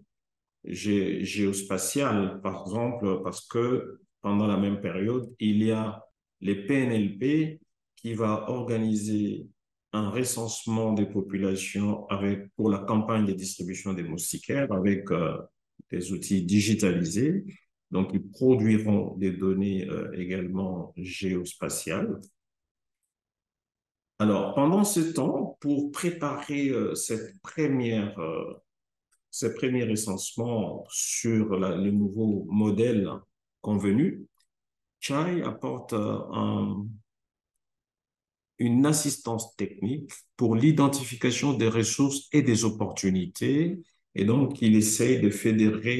géospatiales, par exemple, parce que pendant la même période, il y a les PNLP qui va organiser un recensement des populations pour la campagne de distribution des moustiquaires avec des outils digitalisés. Donc, ils produiront des données également géospatiales. Alors, pendant ce temps, pour préparer ces premiers recensements sur le nouveau modèle convenu, Chai apporte une assistance technique pour l'identification des ressources et des opportunités. Et donc, il essaye de fédérer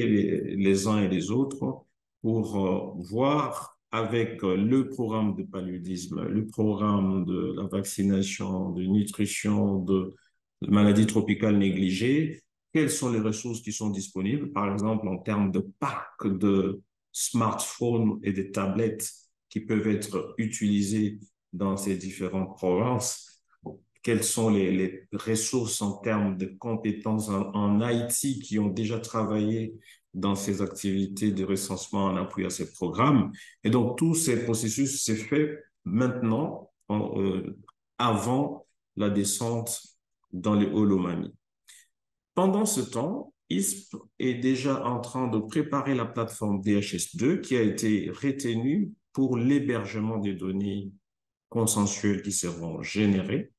les uns et les autres pour voir avec le programme de paludisme, le programme de la vaccination, de nutrition, de maladies tropicales négligées, quelles sont les ressources qui sont disponibles, par exemple en termes de parcs de smartphones et de tablettes qui peuvent être utilisées dans ces différentes provinces, quelles sont les ressources en termes de compétences en IT qui ont déjà travaillé dans ces activités de recensement en appui à ces programmes. Et donc, tous ces processus s'est fait maintenant, avant la descente dans les holomamies. Pendant ce temps, ISP est déjà en train de préparer la plateforme DHS2 qui a été retenue pour l'hébergement des données consensuelles qui seront générées.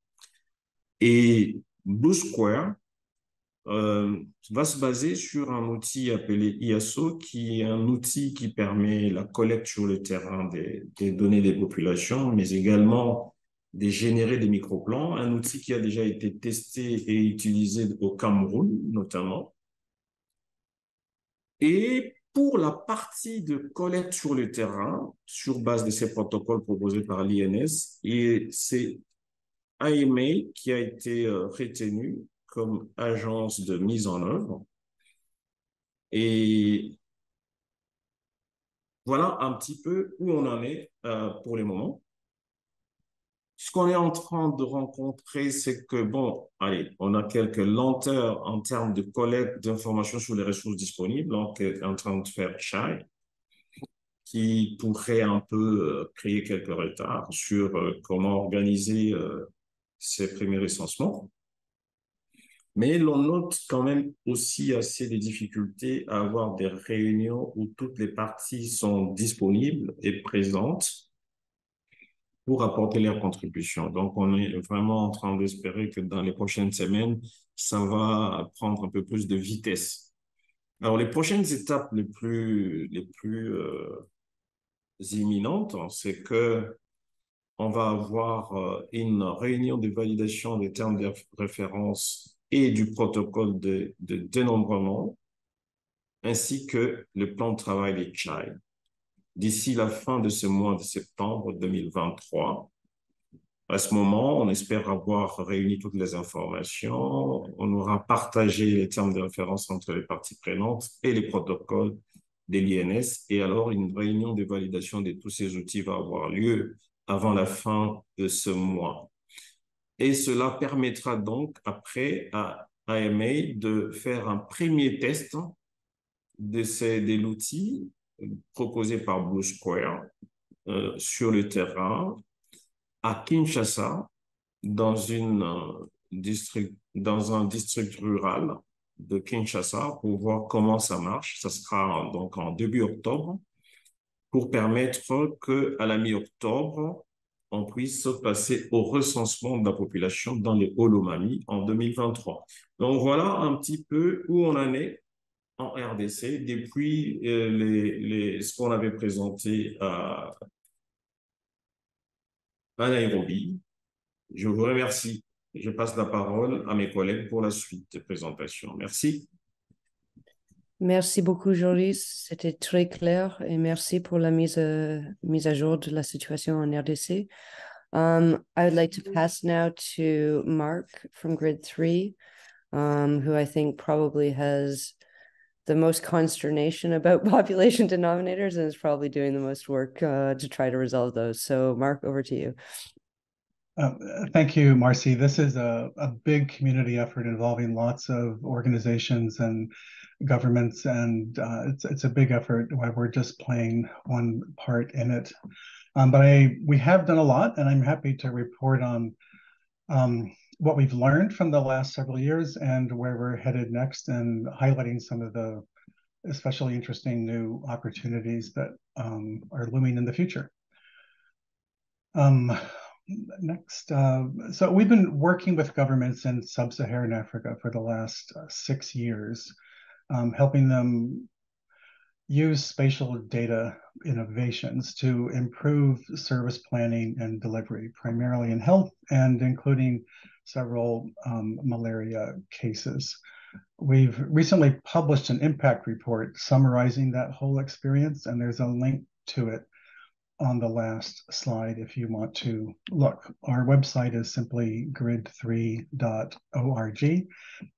Et Blue Square va se baser sur un outil appelé IASO, qui est un outil qui permet la collecte sur le terrain des données des populations, mais également de générer des microplans, un outil qui a déjà été testé et utilisé au Cameroun notamment. Et pour la partie de collecte sur le terrain, sur base de ces protocoles proposés par l'INS, et c'est IMA qui a été retenu comme agence de mise en œuvre. Et voilà un petit peu où on en est pour le moment. Ce qu'on est en train de rencontrer, c'est que, bon, allez, on a quelques lenteurs en termes de collecte d'informations sur les ressources disponibles, donc en train de faire Chai, qui pourrait un peu créer quelques retards sur comment organiser ces premiers recensements. Mais l'on note quand même aussi assez des difficultés à avoir des réunions où toutes les parties sont disponibles et présentes pour apporter leurs contributions. Donc, on est vraiment en train d'espérer que dans les prochaines semaines, ça va prendre un peu plus de vitesse. Alors, les prochaines étapes les plus imminentes, c'est que on va avoir une réunion de validation des termes de référence et du protocole de dénombrement, ainsi que le plan de travail des CHAI. D'ici la fin de ce mois de septembre 2023, à ce moment, on espère avoir réuni toutes les informations, on aura partagé les termes de référence entre les parties prenantes et les protocoles de l'INS, et alors une réunion de validation de tous ces outils va avoir lieu avant la fin de ce mois. Et cela permettra donc après à AMA de faire un premier test de l'outil proposé par Blue Square sur le terrain à Kinshasa, dans un district rural de Kinshasa, pour voir comment ça marche. Ça sera donc en début octobre, pour permettre qu'à la mi-octobre, on puisse passer au recensement de la population dans les holomamies en 2023. Donc voilà un petit peu où on en est en RDC depuis ce qu'on avait présenté à Nairobi. Je vous remercie. Je passe la parole à mes collègues pour la suite de présentation. Merci. Merci beaucoup, Joris. C'était très clair et merci pour la mise à jour de la situation en RDC. I would like to pass now to Mark from Grid 3, who I think probably has the most consternation about population denominators and is probably doing the most work to try to resolve those. So, Mark, over to you. Thank you, Marcy. This is a big community effort involving lots of organizations and governments, and it's a big effort. We're just playing one part in it. But we have done a lot, and I'm happy to report on what we've learned from the last several years and where we're headed next, and highlighting some of the especially interesting new opportunities that are looming in the future. Next, so we've been working with governments in sub-Saharan Africa for the last 6 years, helping them use spatial data innovations to improve service planning and delivery, primarily in health and including several malaria cases. We've recently published an impact report summarizing that whole experience, and there's a link to it on the last slide if you want to look. Our website is simply grid3.org,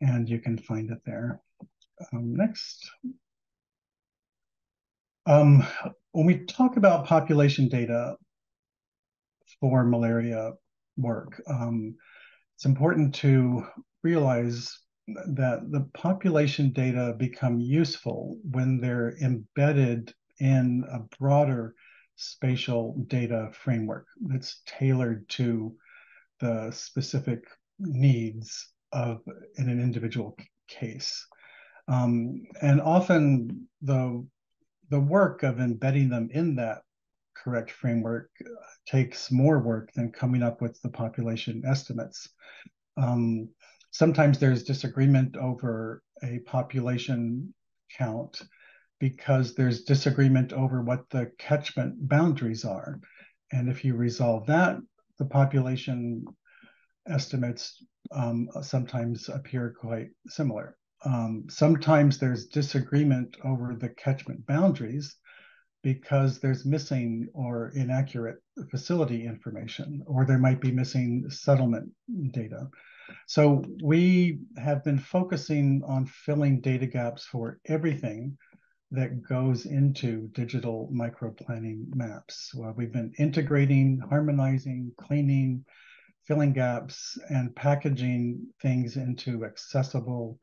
and you can find it there. Next. When we talk about population data for malaria work, it's important to realize that the population data become useful when they're embedded in a broader spatial data framework that's tailored to the specific needs of in an individual case. And often the work of embedding them in that correct framework takes more work than coming up with the population estimates. Sometimes there's disagreement over a population count because there's disagreement over what the catchment boundaries are. And if you resolve that, the population estimates sometimes appear quite similar. Sometimes there's disagreement over the catchment boundaries because there's missing or inaccurate facility information, or there might be missing settlement data. So we have been focusing on filling data gaps for everything that goes into digital microplanning maps. Well, we've been integrating, harmonizing, cleaning, filling gaps, and packaging things into accessible,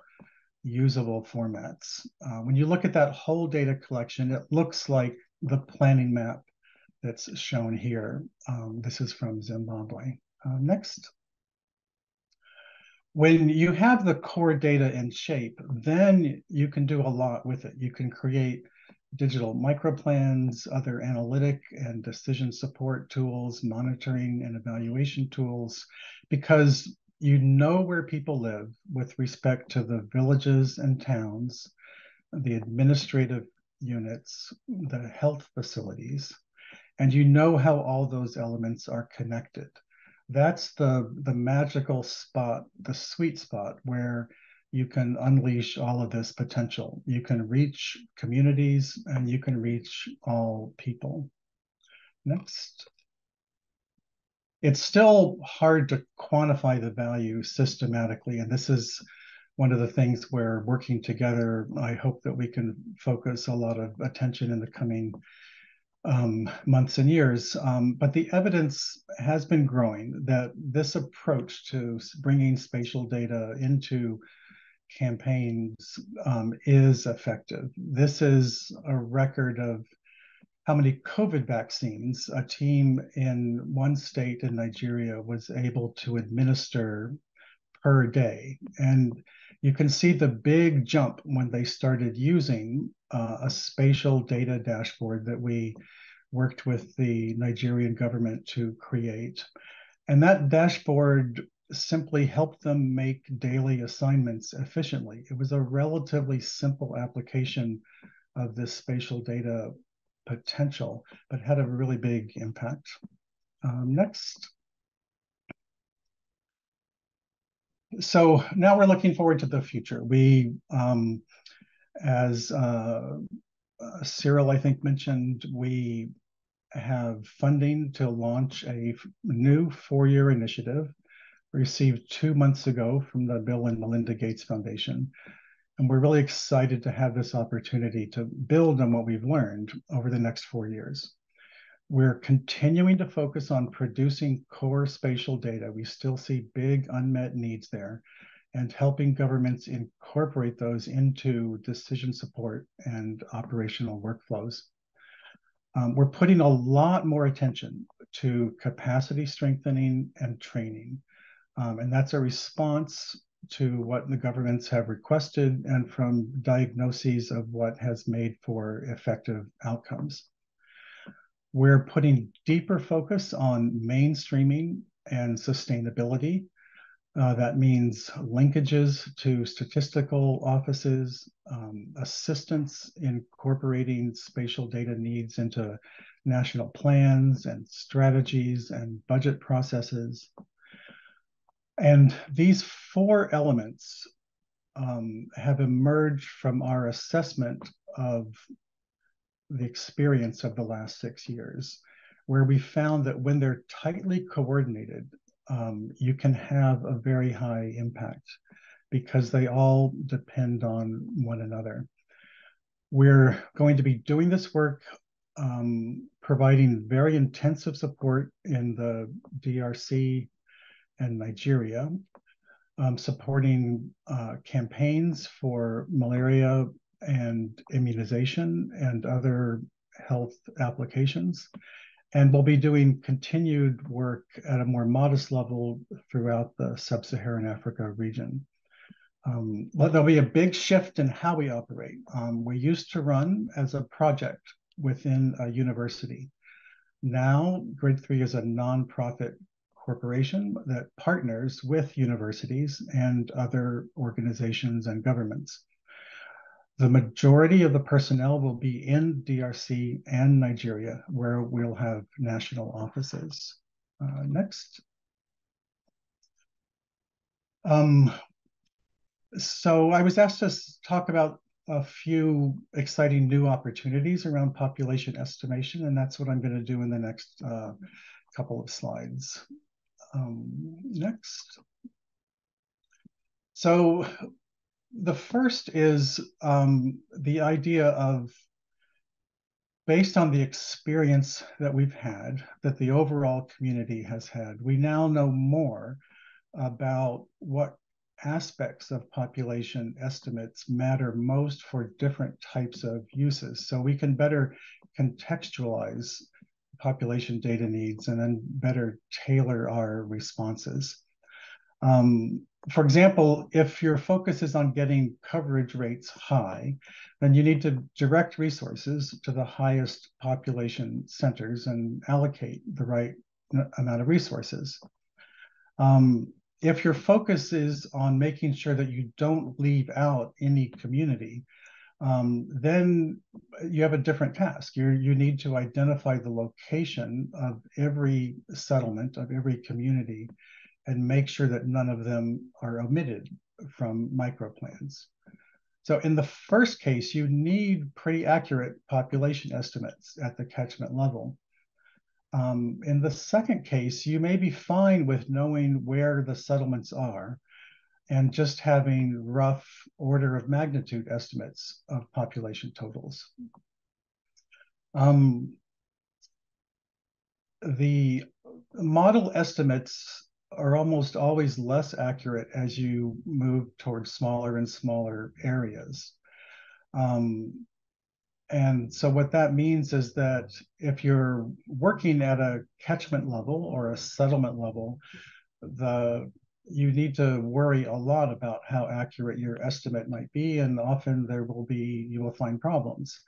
usable formats. When you look at that whole data collection, it looks like the planning map that's shown here. This is from Zimbabwe. Next. When you have the core data in shape, then you can do a lot with it. You can create digital microplans, other analytic and decision support tools, monitoring and evaluation tools, because you know where people live with respect to the villages and towns, the administrative units, the health facilities, and you know how all those elements are connected. That's the magical spot, the sweet spot where you can unleash all of this potential. You can reach communities and you can reach all people. Next. It's still hard to quantify the value systematically, and this is one of the things where working together, I hope that we can focus a lot of attention in the coming months and years. But the evidence has been growing that this approach to bringing spatial data into campaigns is effective. This is a record of how many COVID vaccines a team in one state in Nigeria was able to administer per day. And you can see the big jump when they started using a spatial data dashboard that we worked with the Nigerian government to create. And that dashboard simply helped them make daily assignments efficiently. It was a relatively simple application of this spatial data potential, but had a really big impact. Next. So now we're looking forward to the future. We, as Cyril, I think, mentioned, we have funding to launch a new 4-year initiative received 2 months ago from the Bill and Melinda Gates Foundation. And we're really excited to have this opportunity to build on what we've learned over the next 4 years. We're continuing to focus on producing core spatial data. We still see big unmet needs there, and helping governments incorporate those into decision support and operational workflows. We're putting a lot more attention to capacity strengthening and training. And that's a response to what the governments have requested and from diagnoses of what has made for effective outcomes. We're putting deeper focus on mainstreaming and sustainability. That means linkages to statistical offices, assistance in incorporating spatial data needs into national plans and strategies and budget processes. And these four elements have emerged from our assessment of the experience of the last 6 years, where we found that when they're tightly coordinated, you can have a very high impact because they all depend on one another. We're going to be doing this work, providing very intensive support in the DRC and Nigeria, supporting campaigns for malaria and immunization and other health applications. And we'll be doing continued work at a more modest level throughout the sub-Saharan Africa region. There'll be a big shift in how we operate. We used to run as a project within a university. Now, Grid 3 is a nonprofit corporation that partners with universities and other organizations and governments. The majority of the personnel will be in DRC and Nigeria, where we'll have national offices. Next. So I was asked to talk about a few exciting new opportunities around population estimation, and that's what I'm going to do in the next couple of slides. Next. So the first is the idea of, based on the experience that we've had, that the overall community has had, we now know more about what aspects of population estimates matter most for different types of uses. So we can better contextualize population data needs and then better tailor our responses. For example, if your focus is on getting coverage rates high, then you need to direct resources to the highest population centers and allocate the right amount of resources. If your focus is on making sure that you don't leave out any community, then you have a different task. You need to identify the location of every settlement, of every community, and make sure that none of them are omitted from microplans. So in the first case, you need pretty accurate population estimates at the catchment level. In the second case, you may be fine with knowing where the settlements are and just having rough order of magnitude estimates of population totals. The model estimates are almost always less accurate as you move towards smaller and smaller areas. And so what that means is that if you're working at a catchment level or a settlement level, you need to worry a lot about how accurate your estimate might be, and often you will find problems.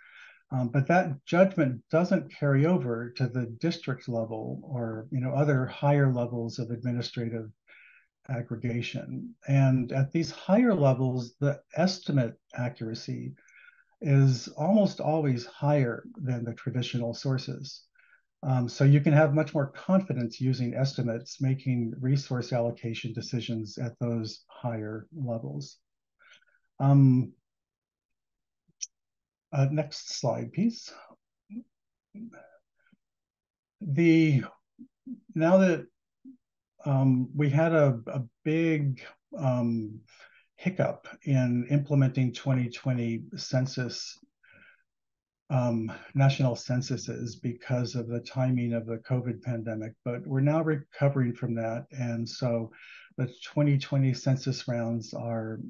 But that judgment doesn't carry over to the district level or other higher levels of administrative aggregation. And at these higher levels, the estimate accuracy is almost always higher than the traditional sources. So you can have much more confidence using estimates, making resource allocation decisions at those higher levels. Next slide, please. Now that we had a big hiccup in implementing 2020 census, national censuses because of the timing of the COVID pandemic, but we're now recovering from that. And so the 2020 census rounds are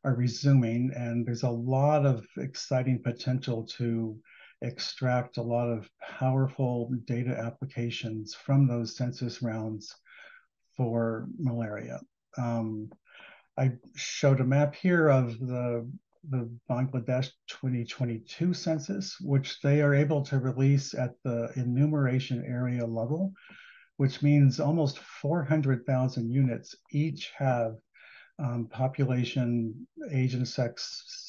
resuming, and there's a lot of exciting potential to extract a lot of powerful data applications from those census rounds for malaria. I showed a map here of the Bangladesh 2022 census, which they are able to release at the enumeration area level, which means almost 400,000 units each have population, age and sex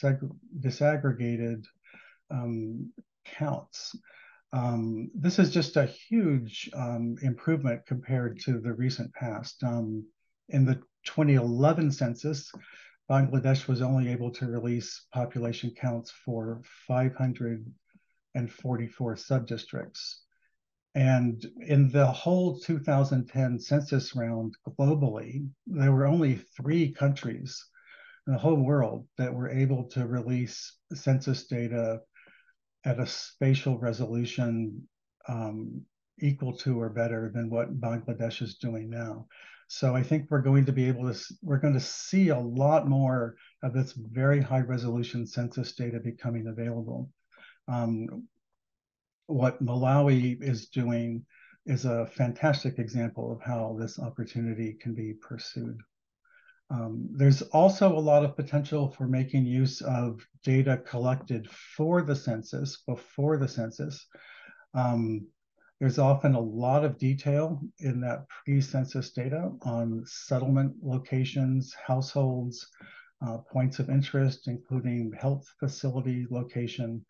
disaggregated counts. This is just a huge improvement compared to the recent past. In the 2011 census, Bangladesh was only able to release population counts for 544 subdistricts. And in the whole 2010 census round globally, there were only 3 countries in the whole world that were able to release census data at a spatial resolution equal to or better than what Bangladesh is doing now. So I think we're going to see a lot more of this very high resolution census data becoming available. What Malawi is doing is a fantastic example of how this opportunity can be pursued. There's also a lot of potential for making use of data collected for the census, before the census. There's often a lot of detail in that pre-census data on settlement locations, households, points of interest, including health facility location.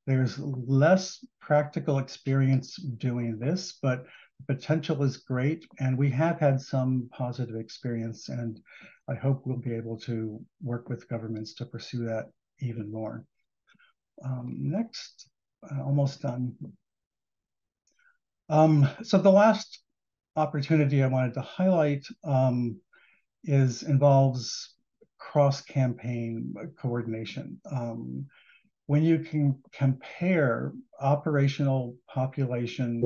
There's less practical experience doing this, but the potential is great, and we have had some positive experience, and I hope we'll be able to work with governments to pursue that even more. Next, almost done. So the last opportunity I wanted to highlight involves cross-campaign coordination. When you can compare operational population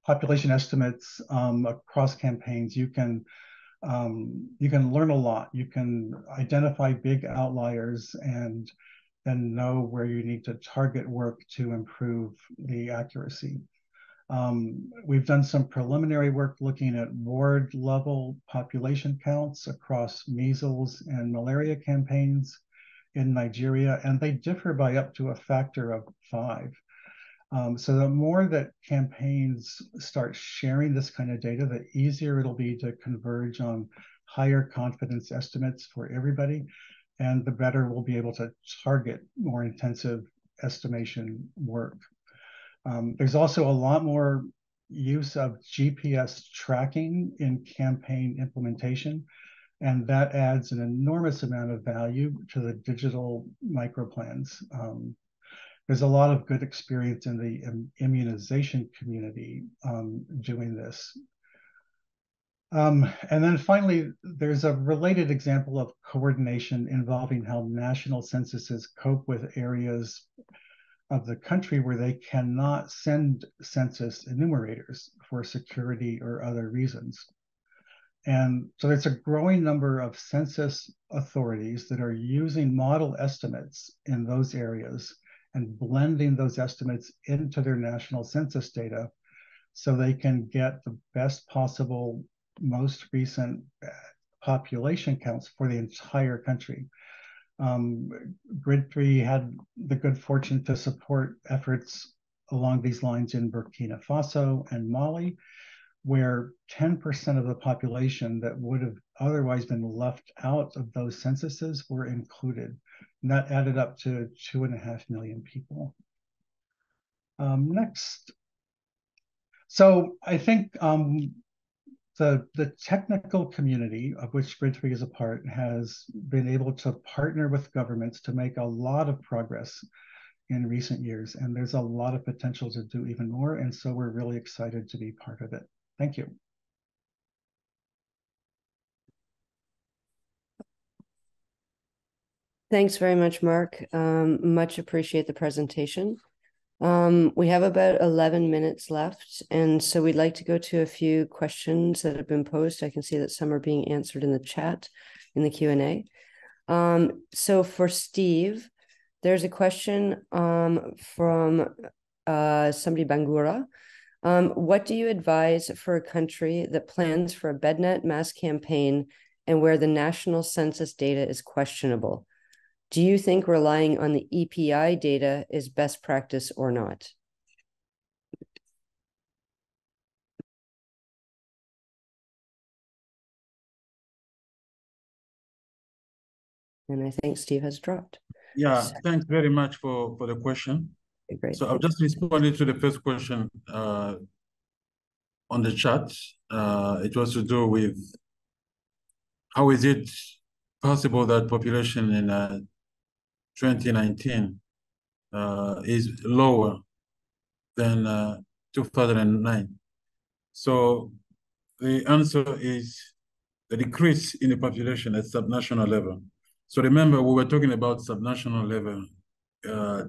estimates across campaigns, you can learn a lot. You can identify big outliers and then know where you need to target work to improve the accuracy. We've done some preliminary work looking at ward level population counts across measles and malaria campaigns in Nigeria, and they differ by up to a factor of 5. So the more that campaigns start sharing this kind of data, the easier it'll be to converge on higher confidence estimates for everybody, and the better we'll be able to target more intensive estimation work. There's also a lot more use of GPS tracking in campaign implementation, and that adds an enormous amount of value to the digital microplans. There's a lot of good experience in the immunization community doing this. And then finally, there's a related example of coordination involving how national censuses cope with areas of the country where they cannot send census enumerators for security or other reasons. And so there's a growing number of census authorities that are using model estimates in those areas and blending those estimates into their national census data so they can get the best possible, most recent population counts for the entire country. Grid 3 had the good fortune to support efforts along these lines in Burkina Faso and Mali, where 10% of the population that would have otherwise been left out of those censuses were included. And that added up to 2.5 million people. Next. So I think the technical community, of which Grid 3 is a part, has been able to partner with governments to make a lot of progress in recent years, and there's a lot of potential to do even more, and so we're really excited to be part of it. Thank you. Thanks very much, Mark. Much appreciate the presentation. We have about 11 minutes left, and so we'd like to go to a few questions that have been posed. I can see that some are being answered in the chat, in the Q&A. So for Steve, there's a question from somebody, Bangura. What do you advise for a country that plans for a BedNet mass campaign and where the national census data is questionable? Do you think relying on the EPI data is best practice or not? And I think Steve has dropped. Yeah, thanks very much for the question. Okay, great. So I've just responded to the first question on the chat. It was to do with how is it possible that population in 2019 is lower than 2009? So the answer is the decrease in the population at subnational level. So remember, we were talking about subnational level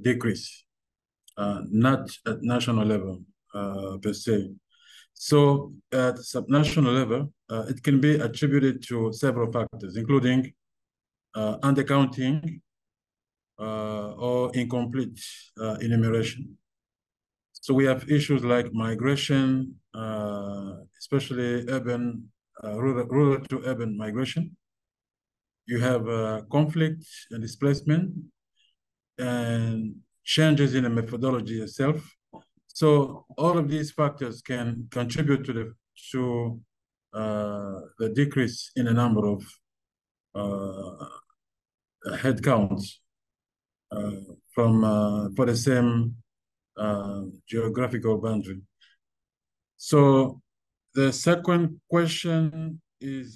decrease, not at national level per se. So at subnational level, it can be attributed to several factors, including undercounting or incomplete enumeration. So we have issues like migration, especially urban, rural to urban migration. You have conflict and displacement and changes in the methodology itself. So all of these factors can contribute to the decrease in the number of headcounts for the same geographical boundary. So the second question is,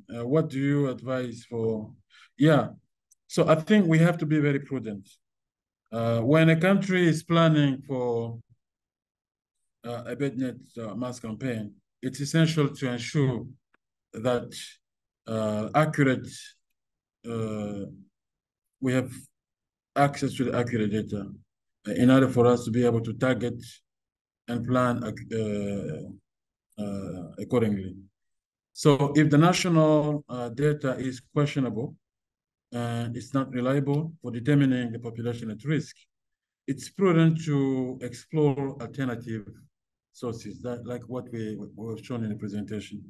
what do you advise for? Yeah, so I think we have to be very prudent. When a country is planning for a BedNet mass campaign, it's essential to ensure that we have access to the accurate data in order for us to be able to target and plan accordingly. So if the national data is questionable and it's not reliable for determining the population at risk, it's prudent to explore alternative sources, like what we have shown in the presentation.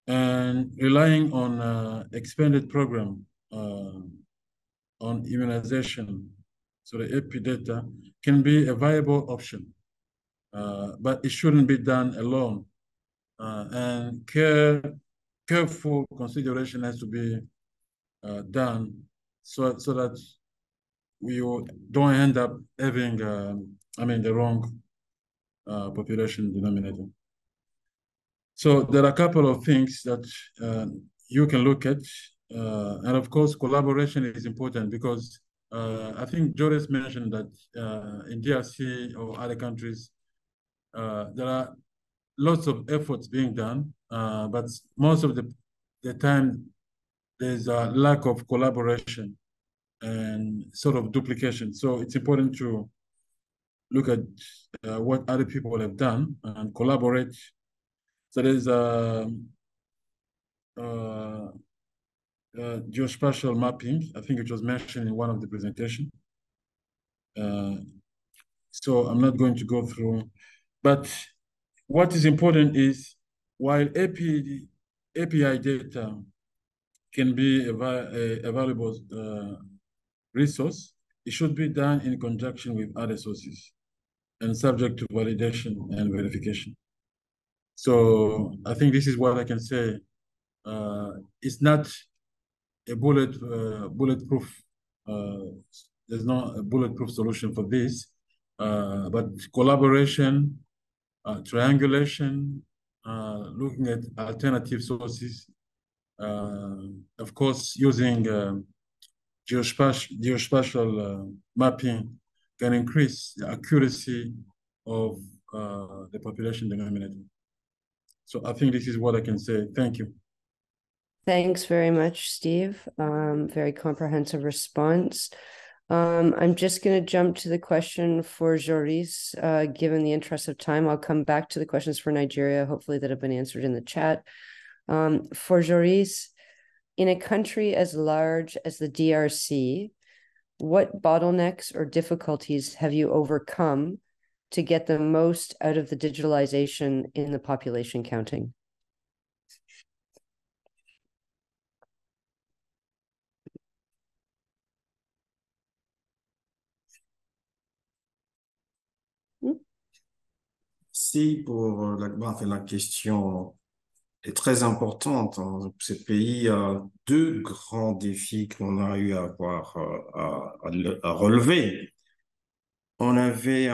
And relying on expanded program on immunization, so the AP data can be a viable option, but it shouldn't be done alone. And careful consideration has to be done so that we don't end up having, the wrong population denominator. So there are a couple of things that you can look at. And of course, collaboration is important because I think Joris mentioned that in DRC or other countries, there are lots of efforts being done, but most of the time, there's a lack of collaboration and sort of duplication. So it's important to look at what other people have done and collaborate. So there's geospatial mapping. I think it was mentioned in one of the presentations. So I'm not going to go through, but what is important is while API data can be a valuable resource, it should be done in conjunction with other sources and subject to validation and verification. So I think this is what I can say. It's not a bulletproof. There's not a bulletproof solution for this, but collaboration, triangulation, looking at alternative sources, of course, using geospatial mapping can increase the accuracy of the population denominator. So I think this is what I can say. Thank you. Thanks very much, Steve. Very comprehensive response. I'm just going to jump to the question for Joris, given the interest of time. I'll come back to the questions for Nigeria, hopefully that have been answered in the chat. For Joris, in a country as large as the DRC, what bottlenecks or difficulties have you overcome to get the most out of the digitalization in the population counting? Si pour la question est très importante. Ce pays a deux grands défis qu'on a eu à avoir à relever. On avait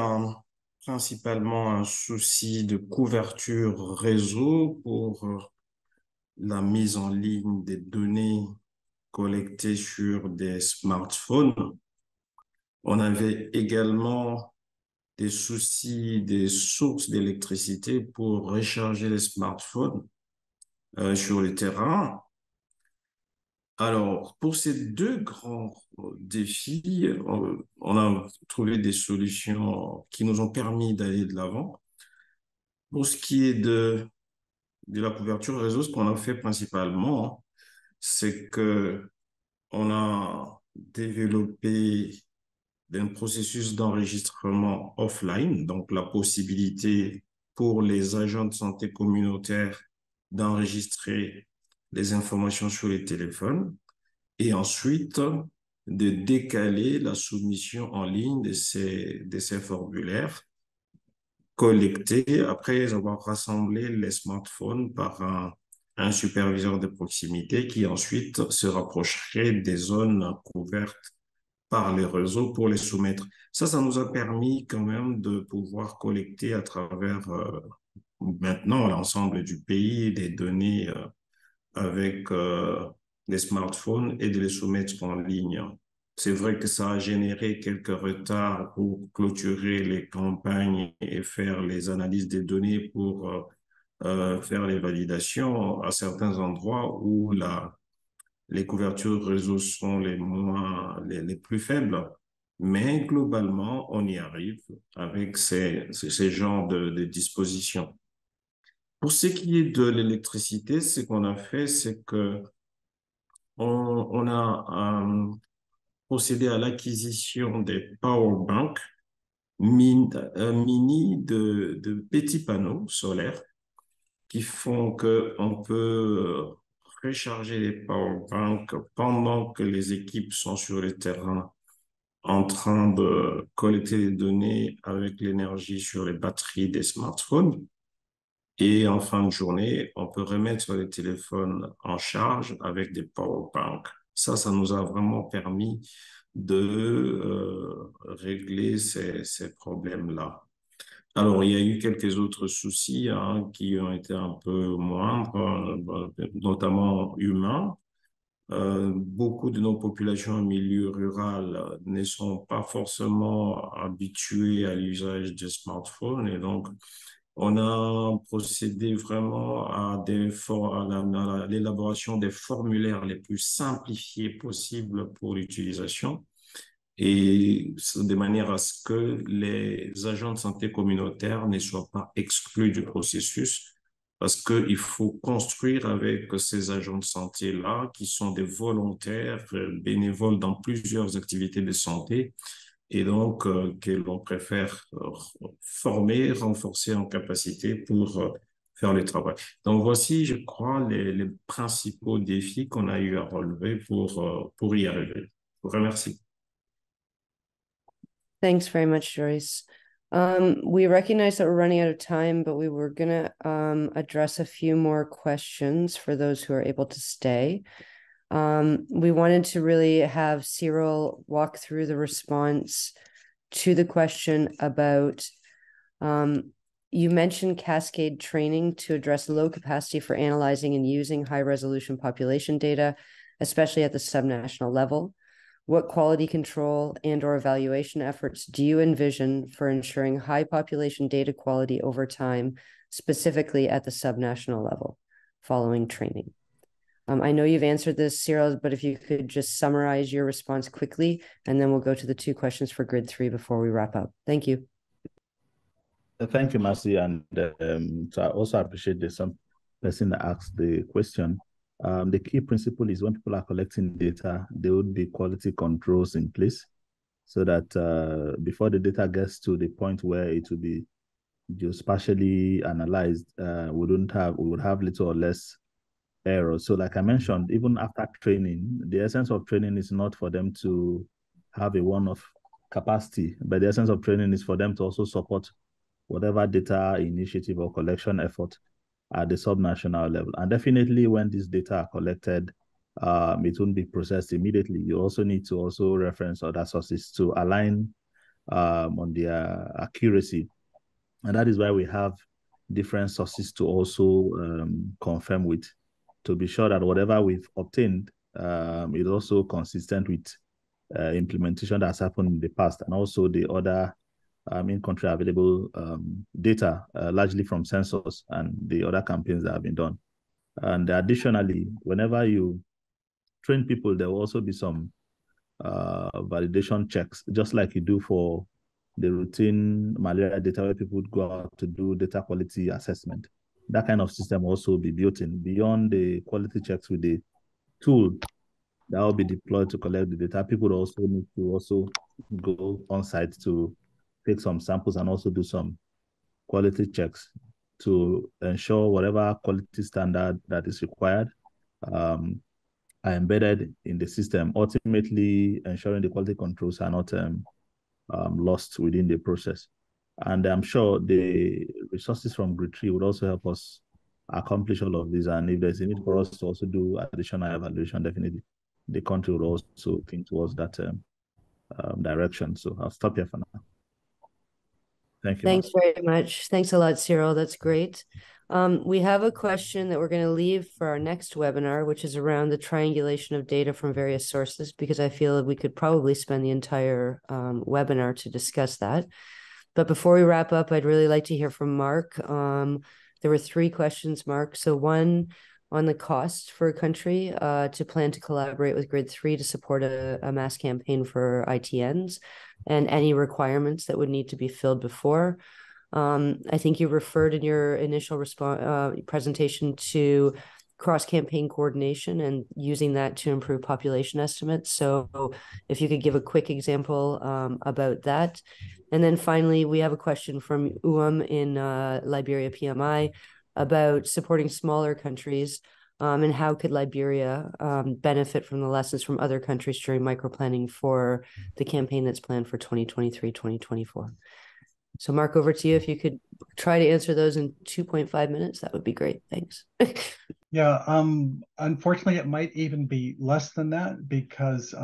principalement un souci de couverture réseau pour la mise en ligne des données collectées sur des smartphones. On avait également des soucis des sources d'électricité pour recharger les smartphones sur le terrain. Alors, pour ces deux grands défis, on a trouvé des solutions qui nous ont permis d'aller de l'avant. Pour ce qui est de la couverture réseau, ce qu'on a fait principalement, c'est que on a développé un processus d'enregistrement offline, donc la possibilité pour les agents de santé communautaire d'enregistrer les informations sur les téléphones et ensuite de décaler la soumission en ligne de ces formulaires collectés après avoir rassemblé les smartphones par un superviseur de proximité qui ensuite se rapprocherait des zones couvertes par les réseaux pour les soumettre. Ça nous a permis quand même de pouvoir collecter à travers maintenant l'ensemble du pays des données avec des smartphones et de les soumettre en ligne. C'est vrai que ça a généré quelques retards pour clôturer les campagnes et faire les analyses des données pour faire les validations à certains endroits où les couvertures réseau sont les plus faibles. Mais globalement, on y arrive avec ces genres de dispositions. Pour ce qui est de l'électricité, ce qu'on a fait, c'est que on a procédé à l'acquisition des power banks mini de petits panneaux solaires qui font qu'on peut recharger les power banks pendant que les équipes sont sur le terrain en train de collecter les données avec l'énergie sur les batteries des smartphones. Et en fin de journée, on peut remettre les téléphones en charge avec des power banks. Ça nous a vraiment permis de régler ces problèmes-là. Alors, il y a eu quelques autres soucis qui ont été un peu moindres, notamment humains. Beaucoup de nos populations en milieu rural ne sont pas forcément habituées à l'usage des smartphones et donc on a procédé vraiment à l'élaboration des formulaires les plus simplifiés possibles pour l'utilisation et de manière à ce que les agents de santé communautaire ne soient pas exclus du processus parce qu'il faut construire avec ces agents de santé-là qui sont des volontaires bénévoles dans plusieurs activités de santé et donc que l'on préfère former, renforcer en capacité pour faire le travail. Donc voici, je crois, les principaux défis qu'on a eu à relever pour y arriver. Je vous remercie. Thanks very much, Joyce. We recognize that we're running out of time, but we were going to address a few more questions for those who are able to stay. We wanted to really have Cyril walk through the response to the question about, you mentioned cascade training to address low capacity for analyzing and using high-resolution population data, especially at the subnational level. What quality control and/or evaluation efforts do you envision for ensuring high population data quality over time, specifically at the subnational level, following training? I know you've answered this, Cyril, but if you could just summarize your response quickly, and then we'll go to the two questions for grid 3 before we wrap up. Thank you. Thank you, Marcy. And so I also appreciate there's some person that asked the question. The key principle is when people are collecting data, there would be quality controls in place. so that before the data gets to the point where it will be geospatially analyzed, we would have little or less error. So like I mentioned, even after training, the essence of training is not for them to have a one-off capacity, but the essence of training is for them to also support whatever data initiative or collection effort at the subnational level. And definitely when these data are collected, it won't be processed immediately. You also need to also reference other sources to align on their accuracy. And that is why we have different sources to also confirm with, to be sure that whatever we've obtained is also consistent with implementation that's happened in the past, and also the other in-country available data, largely from census and the other campaigns that have been done. And additionally, whenever you train people, there will also be some validation checks, just like you do for the routine malaria data where people would go out to do data quality assessment. That kind of system also be built in beyond the quality checks with the tool that will be deployed to collect the data. People also need to also go on site to take some samples and also do some quality checks to ensure whatever quality standard that is required are embedded in the system, ultimately ensuring the quality controls are not lost within the process. And I'm sure the resources from Grid 3 would also help us accomplish all of this. And if there's a need for us to also do additional evaluation, definitely the country would also think towards that direction. So I'll stop here for now. Thank you. Thanks very much. Thanks a lot, Cyril. That's great. We have a question that we're going to leave for our next webinar, which is around the triangulation of data from various sources, because I feel that we could probably spend the entire webinar to discuss that. But before we wrap up, I'd really like to hear from Mark. There were 3 questions, Mark. So one on the cost for a country to plan to collaborate with Grid 3 to support a mass campaign for ITNs, and any requirements that would need to be filled before. I think you referred in your initial presentation to cross-campaign coordination and using that to improve population estimates. So if you could give a quick example about that. And then finally, we have a question from in Liberia PMI about supporting smaller countries and how could Liberia benefit from the lessons from other countries during microplanning for the campaign that's planned for 2023-2024. So Mark, over to you. If you could try to answer those in 2.5 minutes, that would be great. Thanks. Yeah, unfortunately, it might even be less than that because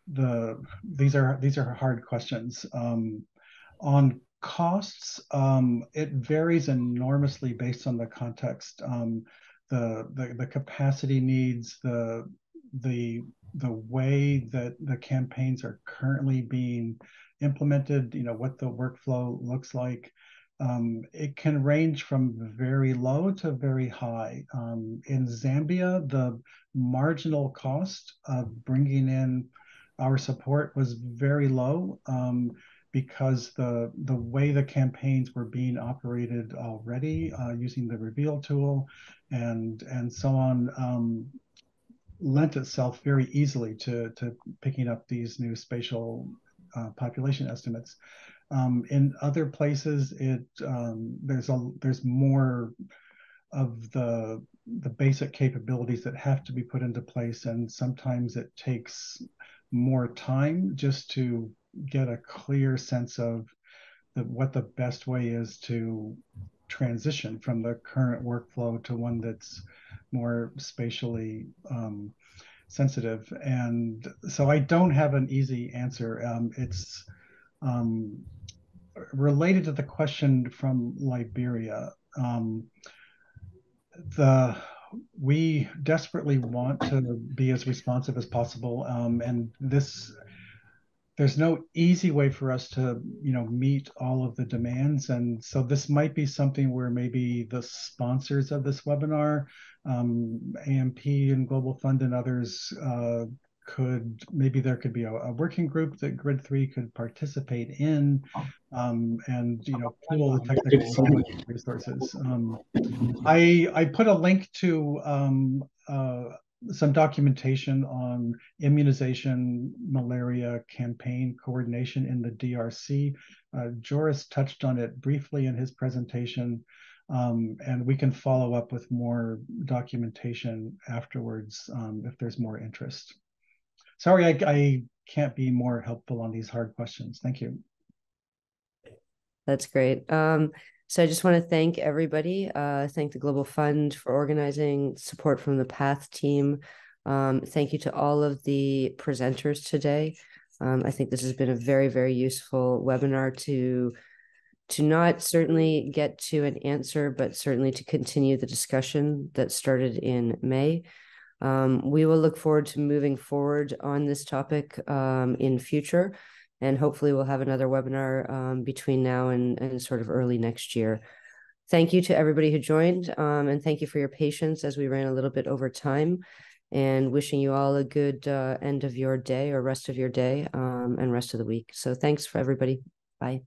these are hard questions. On costs, it varies enormously based on the context. The capacity needs, the way that the campaigns are currently being implemented, what the workflow looks like. It can range from very low to very high. In Zambia, the marginal cost of bringing in our support was very low because the way the campaigns were being operated already using the reveal tool and so on lent itself very easily to picking up these new spatial population estimates. In other places, there's more of the basic capabilities that have to be put into place, and sometimes it takes more time just to get a clear sense of what the best way is to transition from the current workflow to one that's more spatially sensitive. And so I don't have an easy answer. It's related to the question from Liberia. We desperately want to be as responsive as possible, and there's no easy way for us to meet all of the demands. And so this might be something where maybe the sponsors of this webinar, AMP and Global Fund and others, there could be a working group that Grid 3 could participate in and pool the technical resources. I put a link to some documentation on immunization, malaria campaign coordination in the DRC. Joris touched on it briefly in his presentation, and we can follow up with more documentation afterwards if there's more interest. Sorry, I can't be more helpful on these hard questions. Thank you. That's great. So I just want to thank everybody, thank the Global Fund for organizing, support from the PATH team. Thank you to all of the presenters today. I think this has been a very, very useful webinar to not certainly get to an answer, but certainly to continue the discussion that started in May. We will look forward to moving forward on this topic in future. And hopefully we'll have another webinar between now and sort of early next year. Thank you to everybody who joined, and thank you for your patience as we ran a little bit over time, and wishing you all a good end of your day or rest of your day and rest of the week. So thanks for everybody. Bye.